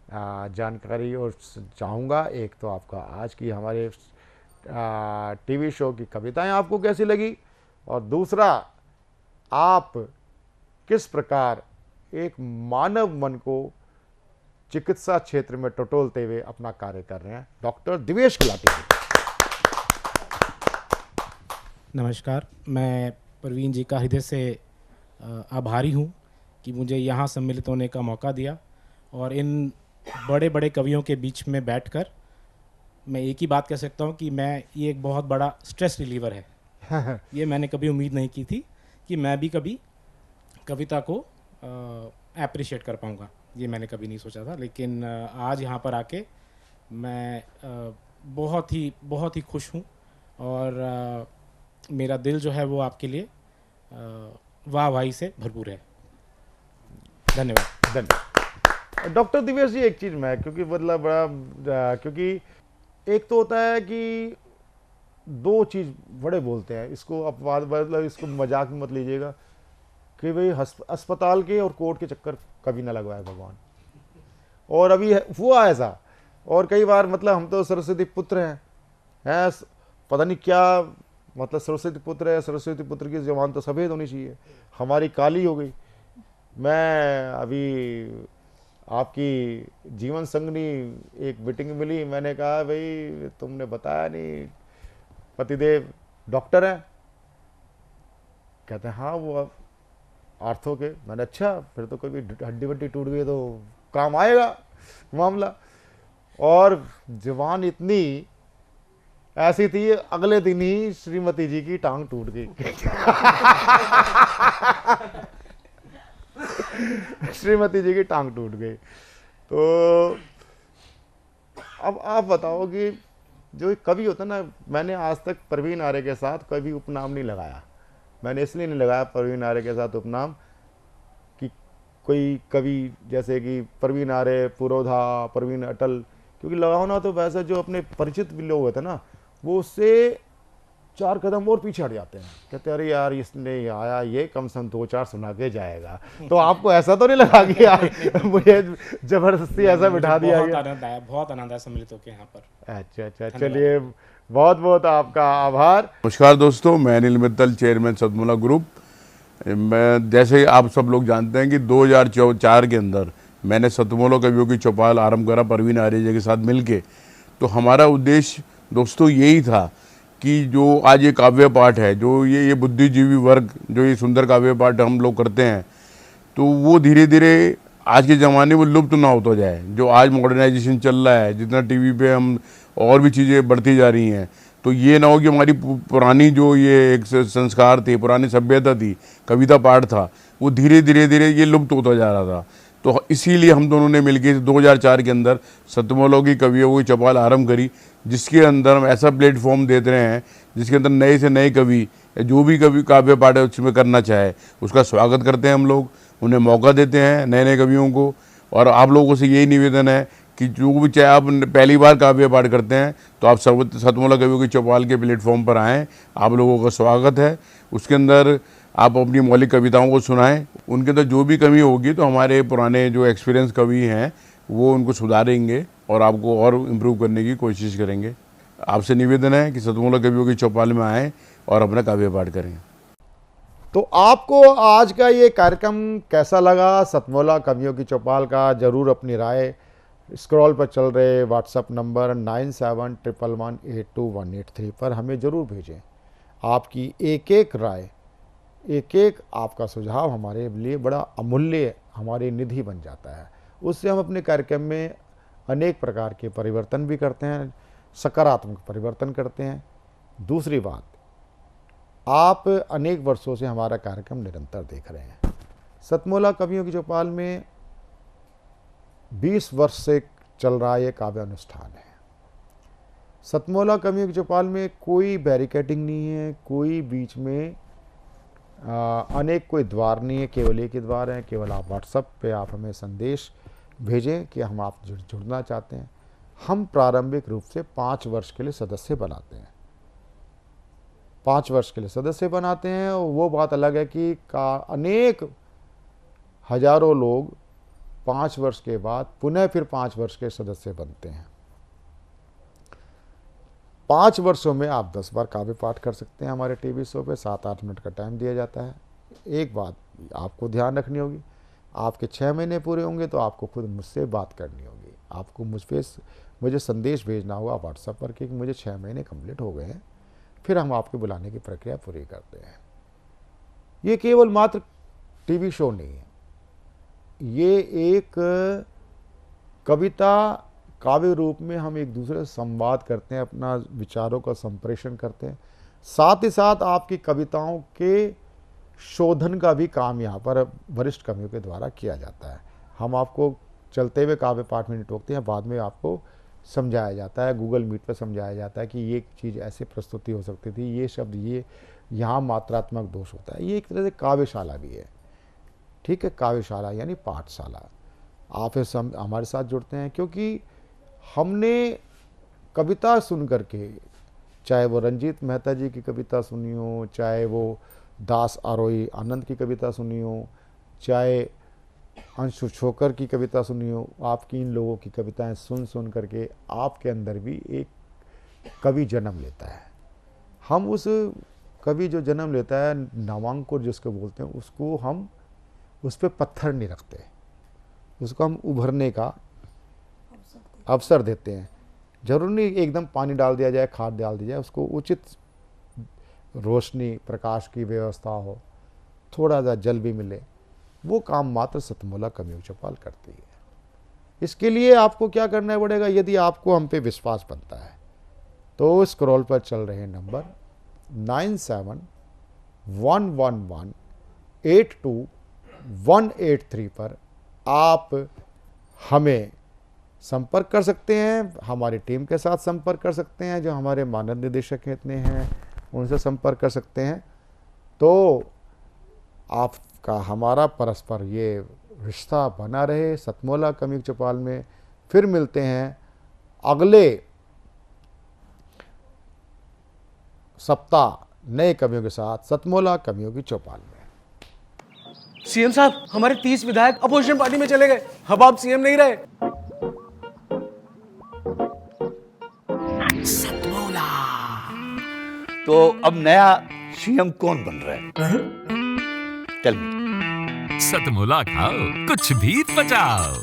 Speaker 4: जानकारी और चाहूँगा। एक तो आपका आज की हमारे टीवी शो की कविताएं आपको कैसी लगी, और दूसरा आप किस प्रकार एक मानव मन को चिकित्सा क्षेत्र में टटोलते हुए अपना कार्य कर रहे हैं। डॉक्टर दिवेश गुलाटी जी।
Speaker 5: नमस्कार, मैं प्रवीण जी का हृदय से आभारी हूँ कि मुझे यहाँ सम्मिलित होने का मौका दिया, और इन बड़े बड़े कवियों के बीच में बैठकर मैं एक ही बात कह सकता हूँ कि ये एक बहुत बड़ा स्ट्रेस रिलीवर है। ये मैंने कभी उम्मीद नहीं की थी कि मैं भी कभी कविता को एप्रिशिएट कर पाऊँगा, ये मैंने कभी नहीं सोचा था। लेकिन आज यहाँ पर आके मैं बहुत ही खुश हूँ, और मेरा दिल जो है वो आपके लिए वाहवाही से भरपूर है। धन्यवाद।
Speaker 4: डॉक्टर दिवेश जी, एक चीज़ मैं क्योंकि मतलब बड़ा क्योंकि एक तो होता है कि दो चीज़ बड़े बोलते हैं, इसको अपवाद मतलब इसको मजाक में मत लीजिएगा कि भाई अस्पताल के और कोर्ट के चक्कर कभी ना लगवाए भगवान। और अभी हुआ ऐसा, और कई बार मतलब हम तो सरस्वती पुत्र हैं पता नहीं क्या मतलब सरस्वती पुत्र है, सरस्वती पुत्र की जबान तो सफ़ेद होनी चाहिए, हमारी काली हो गई। मैं अभी आपकी जीवन संगनी एक मीटिंग मिली, मैंने कहा भाई तुमने बताया नहीं पतिदेव डॉक्टर हैं? कहते हैं हाँ वो आर्थो के। मैंने अच्छा फिर तो कभी हड्डी वड्डी टूट गई तो काम आएगा मामला। और जवान इतनी ऐसी थी, अगले दिन ही श्रीमती जी की टांग टूट गई। श्रीमती जी की टांग टूट गई। तो अब आप बताओ कि जो कवि होता ना, मैंने आज तक प्रवीण आर्य के साथ कभी उपनाम नहीं लगाया। मैंने इसलिए नहीं लगाया प्रवीण आर्य के साथ उपनाम कि कोई कवि जैसे कि प्रवीण आर्य, पुरोधा, प्रवीण अटल, क्योंकि लगाओ ना तो वैसे जो अपने परिचित भी लोग होते हैं ना, वो उससे 4 कदम और पीछे हट जाते हैं, कहते हैं अरे यार इसने आया ये कम से कम 2-4 सुना के जाएगा। तो आपको ऐसा तो नहीं लगा कि यार मुझे जबरदस्ती ऐसा बिठा दिया गया?
Speaker 5: बहुत आनंद आया सम्मिलित होकर यहाँ पर।
Speaker 4: अच्छा, चलिए बहुत बहुत आपका आभार।
Speaker 22: नमस्कार दोस्तों, मैं अनिल मित्तल, चेयरमैन सतमोला ग्रुप। मैं जैसे आप सब लोग जानते हैं कि 2004 के अंदर मैंने सतमोला कवियों की चौपाल आरंभ करा प्रवीण आर्य जी के साथ मिलके। तो हमारा उद्देश्य दोस्तों यही था कि जो आज ये काव्य पाठ है, जो ये बुद्धिजीवी वर्ग जो ये सुंदर काव्य पाठ हम लोग करते हैं, तो वो धीरे धीरे आज के ज़माने में लुप्त ना होता जाए। जो आज मॉडर्नाइजेशन चल रहा है, जितना टीवी पे हम और भी चीज़ें बढ़ती जा रही हैं, तो ये ना हो कि हमारी पुरानी जो ये एक संस्कार थे, पुरानी सभ्यता थी, कविता पाठ था, वो धीरे धीरे ये लुप्त होता जा रहा था। तो इसीलिए हम दोनों ने मिलकर 2004 के अंदर सतमोला की कवियों की चौपाल आरंभ करी, जिसके अंदर हम ऐसा प्लेटफॉर्म देते रहे हैं जिसके अंदर नए से नए कवि जो भी कवि काव्य पाठ है उसमें करना चाहे उसका स्वागत करते हैं हम लोग, उन्हें मौका देते हैं नए नए कवियों को। और आप लोगों से यही निवेदन है कि जो भी चाहे आप पहली बार काव्य पाठ करते हैं तो आप सतमोला कवियों की चौपाल के प्लेटफॉर्म पर आएँ, आप लोगों का स्वागत है। उसके अंदर आप अपनी मौलिक कविताओं को सुनाएं, उनके अंदर जो भी कमी होगी तो हमारे पुराने जो एक्सपीरियंस कवि हैं वो उनको सुधारेंगे और आपको और इम्प्रूव करने की कोशिश करेंगे। आपसे निवेदन है कि सतमोला कवियों की चौपाल में आएँ और अपना काव्य पाठ करें।
Speaker 4: तो आपको आज का ये कार्यक्रम कैसा लगा सतमोला कवियों की चौपाल का? जरूर अपनी राय स्क्रॉल पर चल रहे व्हाट्सएप नंबर 9711182183 पर हमें ज़रूर भेजें। आपकी एक एक राय, एक एक आपका सुझाव हमारे लिए बड़ा अमूल्य हमारी निधि बन जाता है। उससे हम अपने कार्यक्रम में अनेक प्रकार के परिवर्तन भी करते हैं, सकारात्मक परिवर्तन करते हैं। दूसरी बात, आप अनेक वर्षों से हमारा कार्यक्रम निरंतर देख रहे हैं। सतमोला कवियों की चौपाल में 20 वर्ष से चल रहा ये काव्य अनुष्ठान है। सतमोला कवियों की चौपाल में कोई बैरिकेडिंग नहीं है, कोई बीच में अनेक कोई द्वार नहीं है, केवल एक ही द्वार है। केवल आप व्हाट्सएप पे आप हमें संदेश भेजें कि हम आप जुड़ना चाहते हैं। हम प्रारंभिक रूप से 5 वर्ष के लिए सदस्य बनाते हैं, 5 वर्ष के लिए सदस्य बनाते हैं। वो बात अलग है कि अनेक हजारों लोग 5 वर्ष के बाद पुनः फिर 5 वर्ष के सदस्य बनते हैं। 5 वर्षों में आप 10 बार काव्य पाठ कर सकते हैं। हमारे टीवी शो पे 7-8 मिनट का टाइम दिया जाता है। एक बात आपको ध्यान रखनी होगी, आपके 6 महीने पूरे होंगे तो आपको खुद मुझसे बात करनी होगी। आपको मुझे संदेश भेजना होगा व्हाट्सएप पर कि मुझे 6 महीने कंप्लीट हो गए हैं, फिर हम आपके बुलाने की प्रक्रिया पूरी करते हैं। ये केवल मात्र टीवी शो नहीं है, ये एक कविता काव्य रूप में हम एक दूसरे से संवाद करते हैं, अपना विचारों का संप्रेषण करते हैं। साथ ही साथ आपकी कविताओं के शोधन का भी काम यहाँ पर वरिष्ठ कवियों के द्वारा किया जाता है। हम आपको चलते हुए काव्य पाठ में नहीं टोकते हैं, बाद में आपको समझाया जाता है, गूगल मीट पर समझाया जाता है कि ये चीज़ ऐसे प्रस्तुति हो सकती थी, ये शब्द ये यहाँ मात्रात्मक दोष होता है। ये एक तरह से काव्यशाला भी है, ठीक है, काव्यशाला यानी पाठशाला। आप हमारे साथ जुड़ते हैं क्योंकि हमने कविता सुन करके, चाहे वो रंजीत मेहता जी की कविता सुनी हो, चाहे वो दास आरोही आनंद की कविता सुनी हो, चाहे अंशु छोकर की कविता सुनी हो, आपकी इन लोगों की कविताएं सुन करके आपके अंदर भी एक कवि जन्म लेता है। हम उस कवि जो जन्म लेता है, नामांकुर जिसको बोलते हैं, उसको हम उस पर पत्थर नहीं रखते, उसको हम उभरने का अवसर देते हैं। जरूर नहीं एकदम पानी डाल दिया जाए, खाद डाल दी जाए, उसको उचित रोशनी प्रकाश की व्यवस्था हो, थोड़ा सा जल भी मिले, वो काम मात्र सतमोला कवियों की चौपाल करती है। इसके लिए आपको क्या करना पड़ेगा? यदि आपको हम पे विश्वास बनता है तो स्क्रॉल पर चल रहे नंबर 9711182183 पर आप हमें संपर्क कर सकते हैं, हमारी टीम के साथ संपर्क कर सकते हैं, जो हमारे मानद निदेशक इतने हैं उनसे संपर्क कर सकते हैं। तो आपका हमारा परस्पर ये रिश्ता बना रहे सतमोला कवियों की चौपाल में। फिर मिलते हैं अगले सप्ताह नए कवियों के साथ सतमोला कवियों की चौपाल में।
Speaker 10: सीएम साहब, हमारे 30 विधायक अपोजिशन पार्टी में चले गए, अब आप सीएम नहीं रहे।
Speaker 3: सतमोला। तो अब नया सीएम कौन बन रहा है? चल
Speaker 6: सतमोला खाओ, कुछ भी पचाओ।